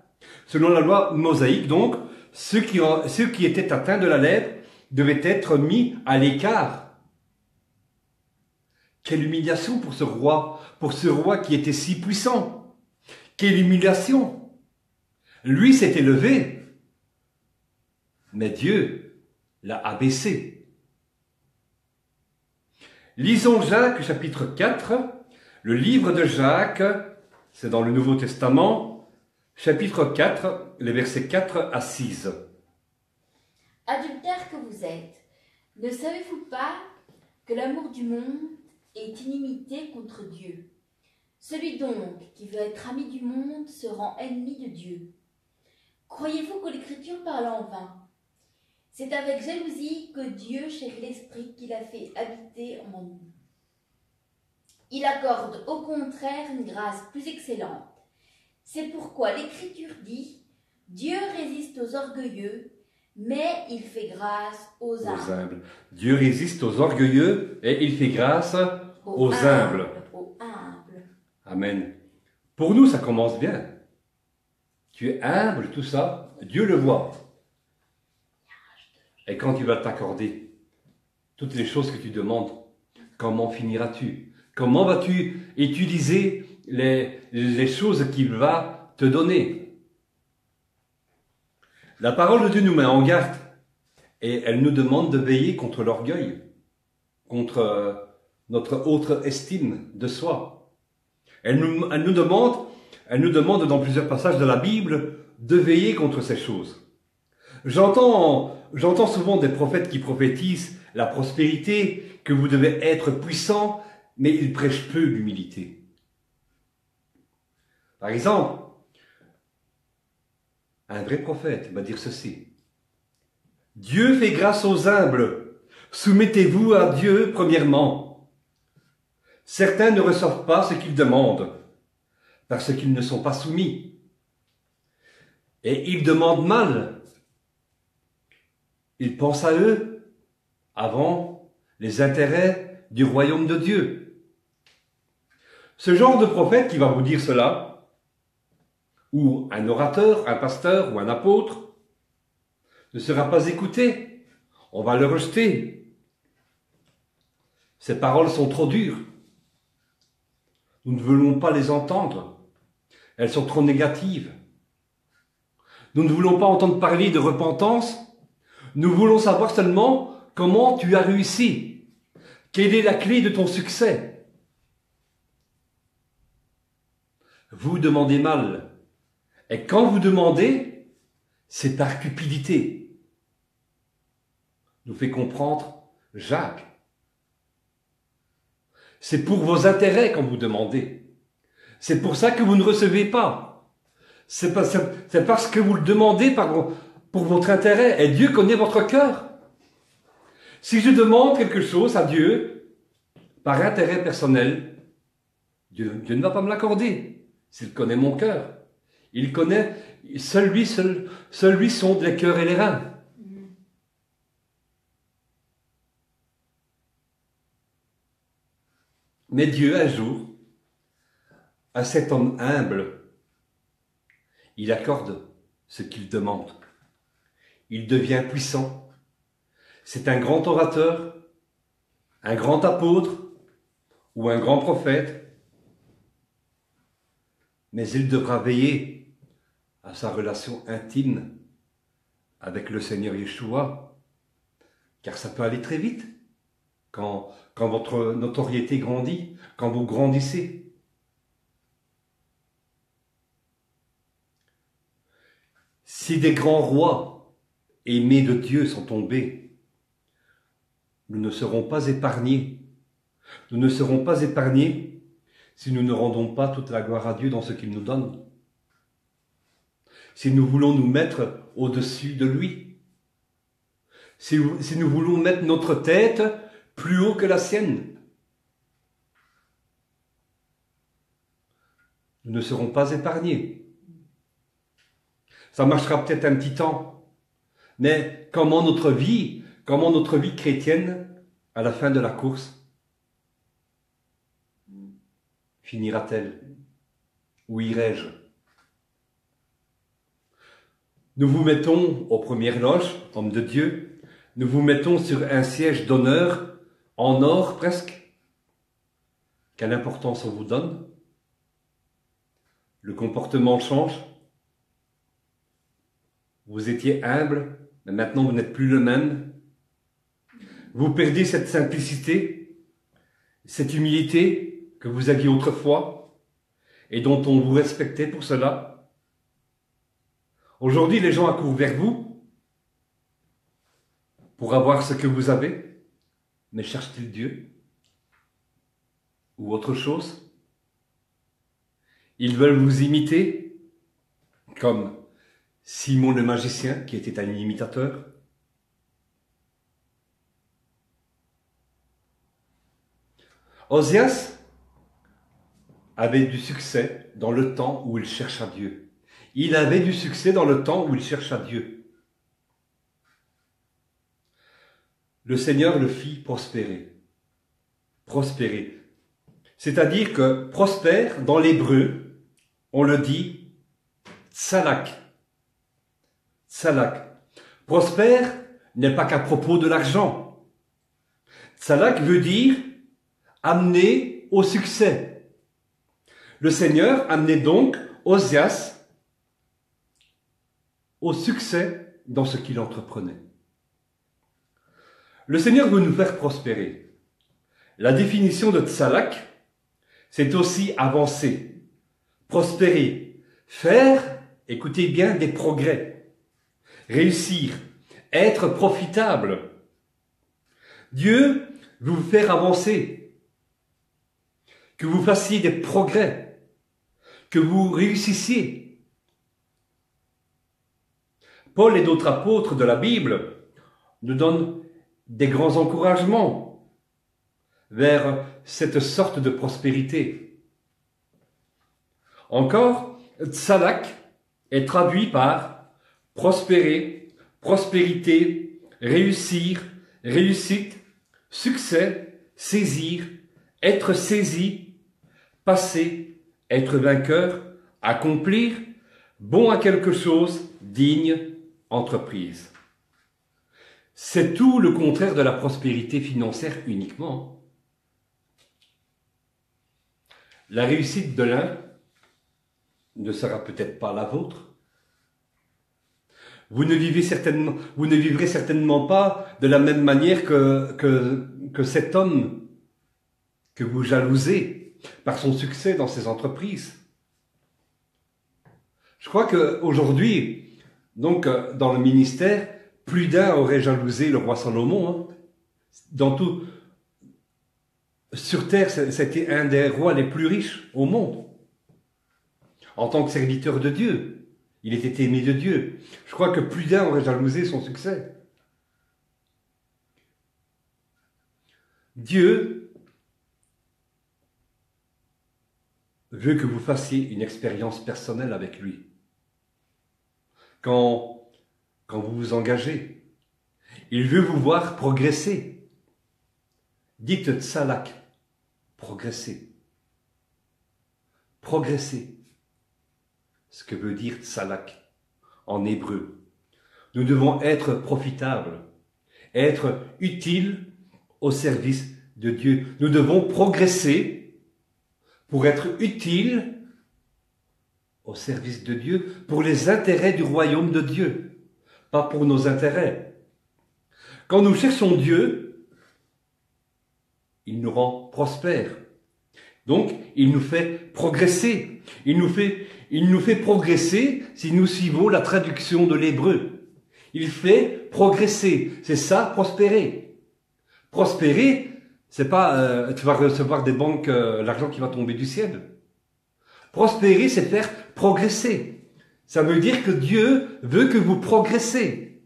Selon la loi mosaïque, donc, ceux qui étaient atteints de la lèpre devaient être mis à l'écart. Quelle humiliation pour ce roi qui était si puissant. Quelle humiliation. Lui s'est élevé, mais Dieu l'a abaissé. Lisons Jacques chapitre 4, le livre de Jacques, c'est dans le Nouveau Testament, chapitre 4, les versets 4 à 6. Adultères que vous êtes, ne savez-vous pas que l'amour du monde est inimité contre Dieu? Celui donc qui veut être ami du monde se rend ennemi de Dieu. Croyez-vous que l'Écriture parle en vain? C'est avec jalousie que Dieu chérit l'esprit qu'il a fait habiter en nous. Il accorde au contraire une grâce plus excellente. C'est pourquoi l'Écriture dit « Dieu résiste aux orgueilleux, mais il fait grâce aux humbles. » Dieu résiste aux orgueilleux et il fait grâce aux humbles. Aux humbles. Amen. Pour nous, ça commence bien. Tu es humble, tout ça, Dieu le voit. Et quand il va t'accorder toutes les choses que tu demandes, comment finiras-tu? Comment vas-tu utiliser les choses qu'il va te donner? La parole de Dieu nous met en garde et elle nous demande de veiller contre l'orgueil, contre notre haute estime de soi. Elle nous demande dans plusieurs passages de la Bible de veiller contre ces choses. J'entends souvent des prophètes qui prophétisent la prospérité, que vous devez être puissant, mais ils prêchent peu l'humilité. Par exemple, un vrai prophète va dire ceci. Dieu fait grâce aux humbles. Soumettez-vous à Dieu premièrement. Certains ne reçoivent pas ce qu'ils demandent, parce qu'ils ne sont pas soumis. Et ils demandent mal. Ils pensent à eux avant les intérêts du royaume de Dieu. Ce genre de prophète qui va vous dire cela, ou un orateur, un pasteur ou un apôtre, ne sera pas écouté. On va le rejeter. Ces paroles sont trop dures. Nous ne voulons pas les entendre. Elles sont trop négatives. Nous ne voulons pas entendre parler de repentance. Nous voulons savoir seulement comment tu as réussi. Quelle est la clé de ton succès? Vous demandez mal. Et quand vous demandez, c'est par cupidité. Nous fait comprendre Jacques. C'est pour vos intérêts quand vous demandez. C'est pour ça que vous ne recevez pas. C'est parce que vous le demandez pour votre intérêt. Et Dieu connaît votre cœur. Si je demande quelque chose à Dieu, par intérêt personnel, Dieu ne va pas me l'accorder. S'il connaît mon cœur. Il connaît, seul lui sonde les cœurs et les reins. Mais Dieu, un jour, à cet homme humble, il accorde ce qu'il demande. Il devient puissant. C'est un grand orateur, un grand apôtre ou un grand prophète. Mais il devra veiller à sa relation intime avec le Seigneur Yeshua, car ça peut aller très vite quand votre notoriété grandit, quand vous grandissez. Si des grands rois aimés de Dieu sont tombés, nous ne serons pas épargnés. Nous ne serons pas épargnés si nous ne rendons pas toute la gloire à Dieu dans ce qu'il nous donne. Si nous voulons nous mettre au-dessus de lui. Si nous voulons mettre notre tête plus haut que la sienne. Nous ne serons pas épargnés. Ça marchera peut-être un petit temps, mais comment notre vie chrétienne, à la fin de la course, finira-t-elle? Où irai-je? Nous vous mettons aux premières loges, hommes de Dieu, nous vous mettons sur un siège d'honneur, en or presque. Quelle importance on vous donne? Le comportement change. Vous étiez humble, mais maintenant vous n'êtes plus le même. Vous perdez cette simplicité, cette humilité que vous aviez autrefois et dont on vous respectait pour cela. Aujourd'hui, les gens accourent vers vous pour avoir ce que vous avez. Mais cherche-t-il Dieu? Ou autre chose? Ils veulent vous imiter, comme Simon le magicien, qui était un imitateur. Osias avait du succès dans le temps où il chercha Dieu. Il avait du succès dans le temps où il chercha Dieu. Le Seigneur le fit prospérer. Prospérer. C'est-à-dire que prospère, dans l'hébreu, on le dit tsalak. Tsalak. Prospère n'est pas qu'à propos de l'argent. Tsalak veut dire amener au succès. Le Seigneur amenait donc Osias au succès dans ce qu'il entreprenait. Le Seigneur veut nous faire prospérer. La définition de tsalak, c'est aussi avancer, prospérer, faire, écoutez bien, des progrès, réussir, être profitable. Dieu veut vous faire avancer, que vous fassiez des progrès, que vous réussissiez. Paul et d'autres apôtres de la Bible nous donnent des grands encouragements vers cette sorte de prospérité. Encore, tsalak est traduit par prospérer, prospérité, réussir, réussite, succès, saisir, être saisi, passer, être vainqueur, accomplir, bon à quelque chose, digne, entreprise. C'est tout le contraire de la prospérité financière uniquement. La réussite de l'un ne sera peut-être pas la vôtre. Vous ne vivrez certainement pas de la même manière que cet homme que vous jalousez par son succès dans ses entreprises. Je crois qu'aujourd'hui, donc dans le ministère, plus d'un aurait jalousé le roi Salomon. Dans tout, sur terre, c'était un des rois les plus riches au monde. En tant que serviteur de Dieu, il était aimé de Dieu. Je crois que plus d'un aurait jalousé son succès. Dieu veut que vous fassiez une expérience personnelle avec lui. Quand vous vous engagez, il veut vous voir progresser. Dites tsalak, progresser. Progresser. Ce que veut dire tsalak en hébreu. Nous devons être profitables, être utiles au service de Dieu. Nous devons progresser pour être utiles au service de Dieu, pour les intérêts du royaume de Dieu, pas pour nos intérêts. Quand nous cherchons Dieu, il nous rend prospères. Donc, il nous fait progresser. Il nous fait progresser si nous suivons la traduction de l'hébreu. Il fait progresser. C'est ça, prospérer. Prospérer, c'est pas tu vas recevoir des banques l'argent qui va tomber du ciel. Prospérer, c'est faire progresser. Ça veut dire que Dieu veut que vous progressez.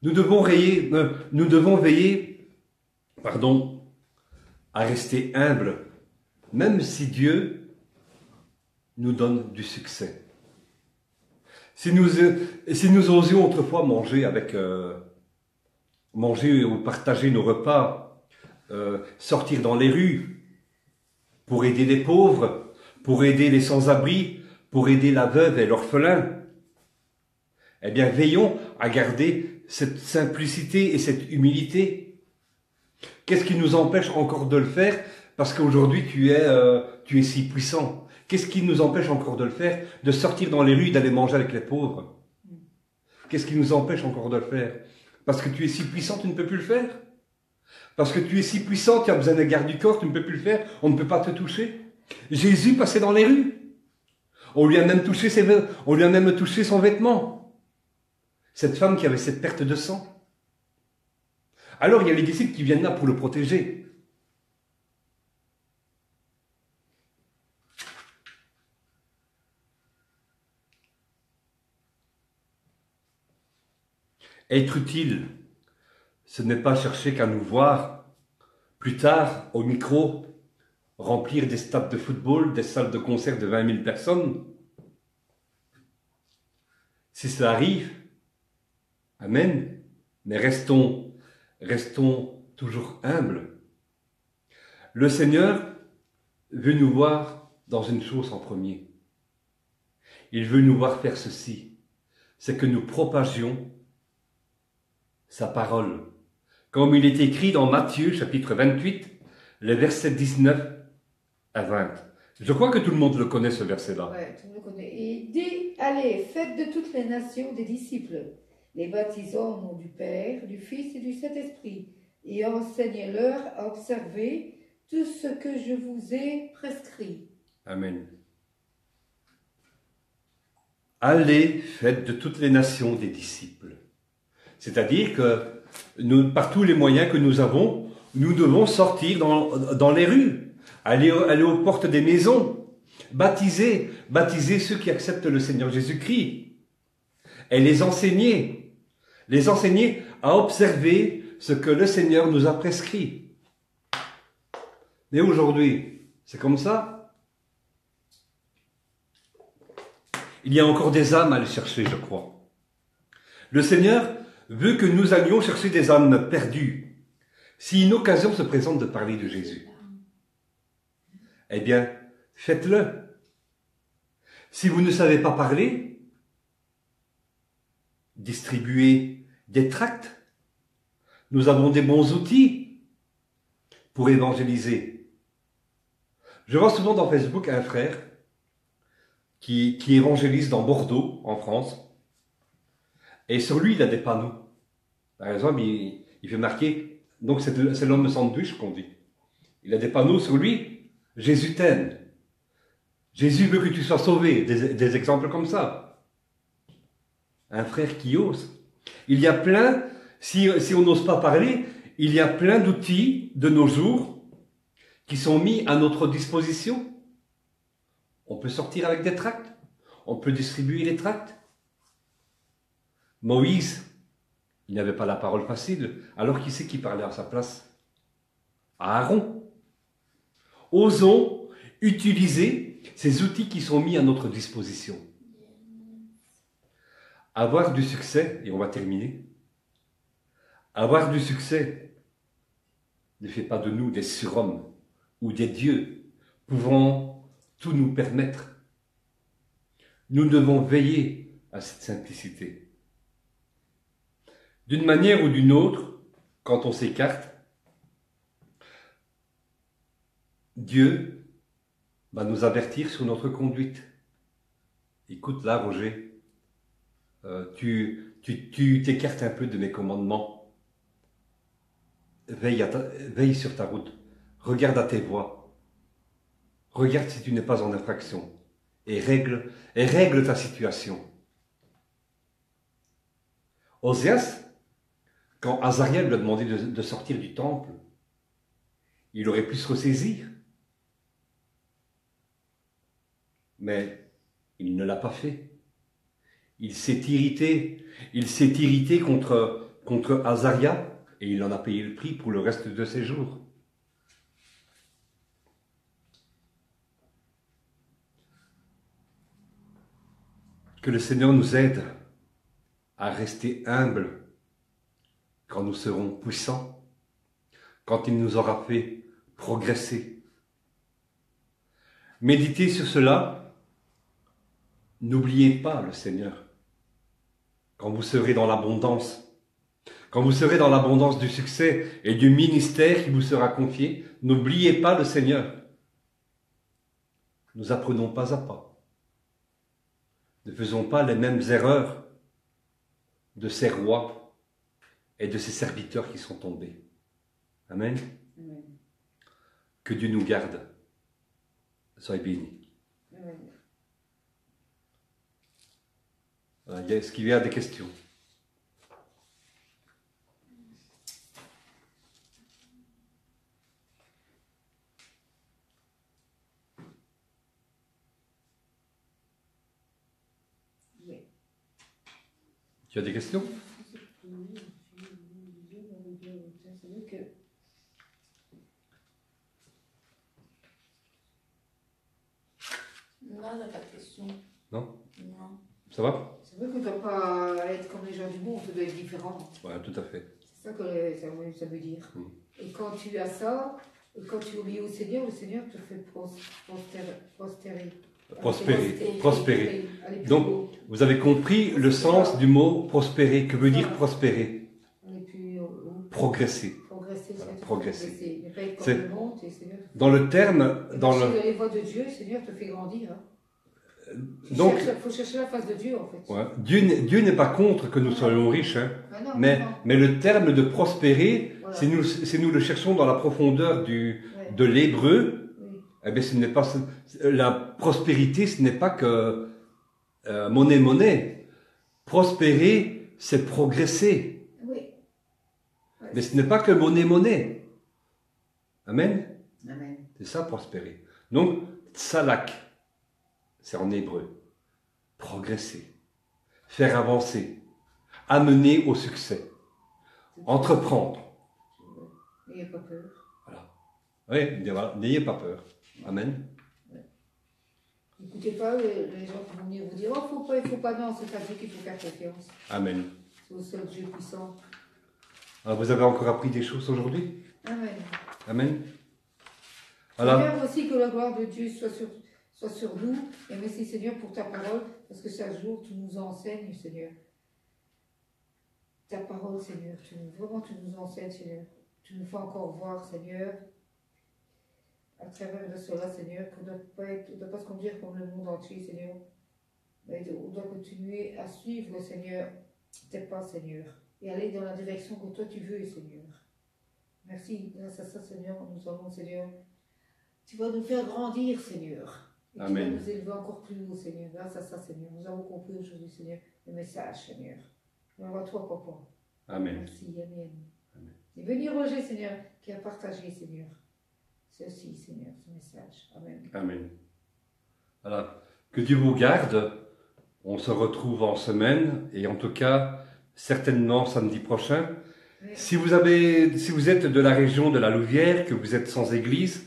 Nous devons veiller, à rester humbles, même si Dieu nous donne du succès. Si nous osions autrefois manger ou partager nos repas, sortir dans les rues pour aider les pauvres, pour aider les sans-abri, pour aider la veuve et l'orphelin, eh bien, veillons à garder cette simplicité et cette humilité. Qu'est-ce qui nous empêche encore de le faire parce qu'aujourd'hui tu es si puissant? Qu'est-ce qui nous empêche encore de le faire, de sortir dans les rues, d'aller manger avec les pauvres? Qu'est-ce qui nous empêche encore de le faire? Parce que tu es si puissant, tu ne peux plus le faire? Parce que tu es si puissant, tu as besoin de garde du corps, tu ne peux plus le faire, on ne peut pas te toucher. Jésus passait dans les rues. On lui a même touché son vêtement. Cette femme qui avait cette perte de sang. Alors il y a les disciples qui viennent là pour le protéger. Être utile, ce n'est pas chercher qu'à nous voir plus tard, au micro, remplir des stades de football, des salles de concert de 20 000 personnes. Si cela arrive, amen, mais restons toujours humbles. Le Seigneur veut nous voir dans une chose en premier. Il veut nous voir faire ceci, c'est que nous propagions sa parole. Comme il est écrit dans Matthieu chapitre 28, les versets 19 à 20. Je crois que tout le monde le connaît, ce verset-là. Ouais, tout le monde connaît. Et il dit, allez, faites de toutes les nations des disciples, les baptisant au nom du Père, du Fils et du Saint-Esprit, et enseignez-leur à observer tout ce que je vous ai prescrit. Amen. Allez, faites de toutes les nations des disciples. C'est-à-dire que nous, par tous les moyens que nous avons, nous devons sortir dans les rues, aller aux portes des maisons, baptiser ceux qui acceptent le Seigneur Jésus-Christ, et les enseigner à observer ce que le Seigneur nous a prescrit. Mais aujourd'hui, c'est comme ça. Il y a encore des âmes à aller chercher, je crois. Le Seigneur veut que nous allions chercher des âmes perdues. Si une occasion se présente de parler de Jésus, eh bien, faites-le. Si vous ne savez pas parler, distribuez des tracts. Nous avons des bons outils pour évangéliser. Je vois souvent dans Facebook un frère qui évangélise dans Bordeaux, en France. Et sur lui, il a des panneaux. Par exemple, il fait marquer, donc c'est l'homme sandwich qu'on dit. Il a des panneaux sur lui, Jésus t'aime. Jésus veut que tu sois sauvé. Des exemples comme ça. Un frère qui ose. Il y a plein, si on n'ose pas parler, il y a plein d'outils de nos jours qui sont mis à notre disposition. On peut sortir avec des tracts. On peut distribuer les tracts. Moïse, il n'avait pas la parole facile. Alors qui c'est qui parlait à sa place? Aaron. Osons utiliser ces outils qui sont mis à notre disposition. Avoir du succès, et on va terminer, avoir du succès ne fait pas de nous des surhommes ou des dieux pouvant tout nous permettre. Nous devons veiller à cette simplicité. D'une manière ou d'une autre, quand on s'écarte, Dieu va nous avertir sur notre conduite. Écoute là, Roger, tu t'écartes un peu de mes commandements. Veille sur ta route. Regarde à tes voies. Regarde si tu n'es pas en infraction. Et règle ta situation. Oséas, quand Azaria lui a demandé de sortir du temple, il aurait pu se ressaisir. Mais il ne l'a pas fait. Il s'est irrité contre Azaria et il en a payé le prix pour le reste de ses jours. Que le Seigneur nous aide à rester humbles quand nous serons puissants, quand il nous aura fait progresser. Méditez sur cela. N'oubliez pas le Seigneur. Quand vous serez dans l'abondance, quand vous serez dans l'abondance du succès et du ministère qui vous sera confié, n'oubliez pas le Seigneur. Nous apprenons pas à pas. Ne faisons pas les mêmes erreurs de ces rois et de ces serviteurs qui sont tombés. Amen. Amen. Que Dieu nous garde. Soyez bénis. Amen. Est-ce qu'il y a des questions? Oui. Tu as des questions? Non, j'ai pas de question. Non? Non. Ça va? C'est vrai qu'on ne doit pas être comme les gens du monde, on doit être différent. Ouais, tout à fait. C'est ça que ça veut dire. Et quand tu as ça, et quand tu obéis au Seigneur, le Seigneur te fait prospérer. Aller plus Donc, haut. vous avez compris le sens du mot prospérer. Que veut dire prospérer? Aller plus haut. Progresser. Progresser, Voilà, c'est progresser. Ne pas être C'est- comme le monde, et le Seigneur. Dans le terme, dans Marcher le... dans les voies de Dieu, le Seigneur te fait grandir. Hein. Donc, Il faut chercher la face de Dieu, en fait. ouais, Dieu n'est pas contre que nous soyons riches, hein, Ah non, mais, non. mais le terme de prospérer, Voilà. si nous le cherchons dans la profondeur Ouais. de l'hébreu, Oui. eh bien, ce n'est pas la prospérité, ce n'est pas que monnaie. Prospérer, c'est progresser. Oui. Ouais. Mais ce n'est pas que monnaie. Amen. Amen. C'est ça, prospérer. Donc, tsalak, c'est en hébreu. Progresser. Faire avancer. Amener au succès. Entreprendre. N'ayez pas peur. Oui, voilà, n'ayez pas peur. Amen. N'écoutez pas les gens qui vont venir vous dire, oh, il faut pas, non, c'est à Dieu qu'il faut faire confiance. Amen. C'est au seul Dieu puissant. Alors, vous avez encore appris des choses aujourd'hui? Amen. Amen. Voilà. Voilà. Seigneur, aussi que la gloire de Dieu soit sur nous. Et merci Seigneur pour ta parole, parce que chaque jour tu nous enseignes, Seigneur. Ta parole, Seigneur, vraiment tu nous enseignes, Seigneur. Tu nous fais encore voir, Seigneur, à travers de cela, Seigneur, qu'on ne doit pas se conduire comme le monde entier, Seigneur. Mais on doit continuer à suivre, Seigneur, tes pas, Seigneur, et aller dans la direction que toi tu veux, Seigneur. Merci, grâce à ça, Seigneur, nous allons, Seigneur. Tu vas nous faire grandir, Seigneur. Et Amen. tu vas nous élever encore plus haut, Seigneur. Grâce à ça, Seigneur. Nous avons compris aujourd'hui, Seigneur, le message, Seigneur. Gloire à toi, papa. Amen. Merci, Amen. Amen. Et béni Roger, Seigneur, qui a partagé, Seigneur, ceci, Seigneur, ce message. Amen. Amen. Voilà. Que Dieu vous garde. On se retrouve en semaine et en tout cas, certainement samedi prochain. Oui. Si vous êtes de la région de la Louvière, que vous êtes sans église,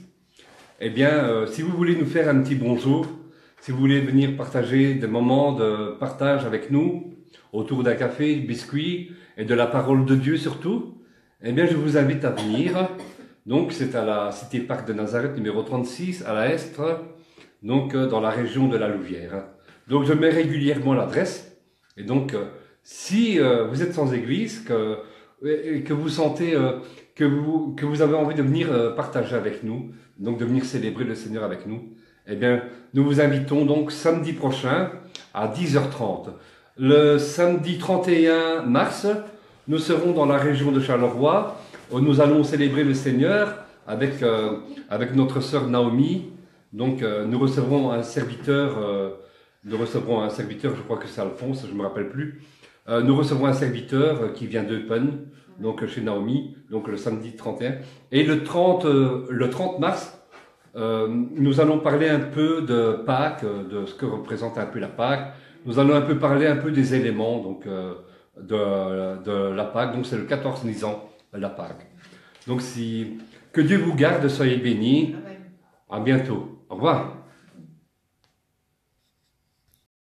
eh bien, si vous voulez nous faire un petit bonjour, si vous voulez venir partager des moments de partage avec nous, autour d'un café, de biscuits et de la parole de Dieu surtout, eh bien, je vous invite à venir. Donc, c'est à la Cité Parc de Nazareth, numéro 36, à la Estre, donc dans la région de la Louvière. Donc, je mets régulièrement l'adresse. Et donc, si vous êtes sans église, que vous sentez que vous avez envie de venir partager avec nous, donc de venir célébrer le Seigneur avec nous, eh bien, nous vous invitons donc samedi prochain à 10h30. Le samedi 31 mars, nous serons dans la région de Charleroi, où nous allons célébrer le Seigneur avec notre sœur Naomi. Donc, nous recevrons un serviteur, je crois que c'est Alphonse, je ne me rappelle plus. Nous recevrons un serviteur qui vient d'Eupen, donc chez Naomi, donc le samedi 31. Et le 30 mars, nous allons parler un peu de Pâques, de ce que représente un peu la Pâques. Nous allons un peu parler un peu des éléments donc de la Pâques. Donc c'est le 14 Nisan, la Pâques. Donc que Dieu vous garde, soyez bénis. Amen. À bientôt. Au revoir.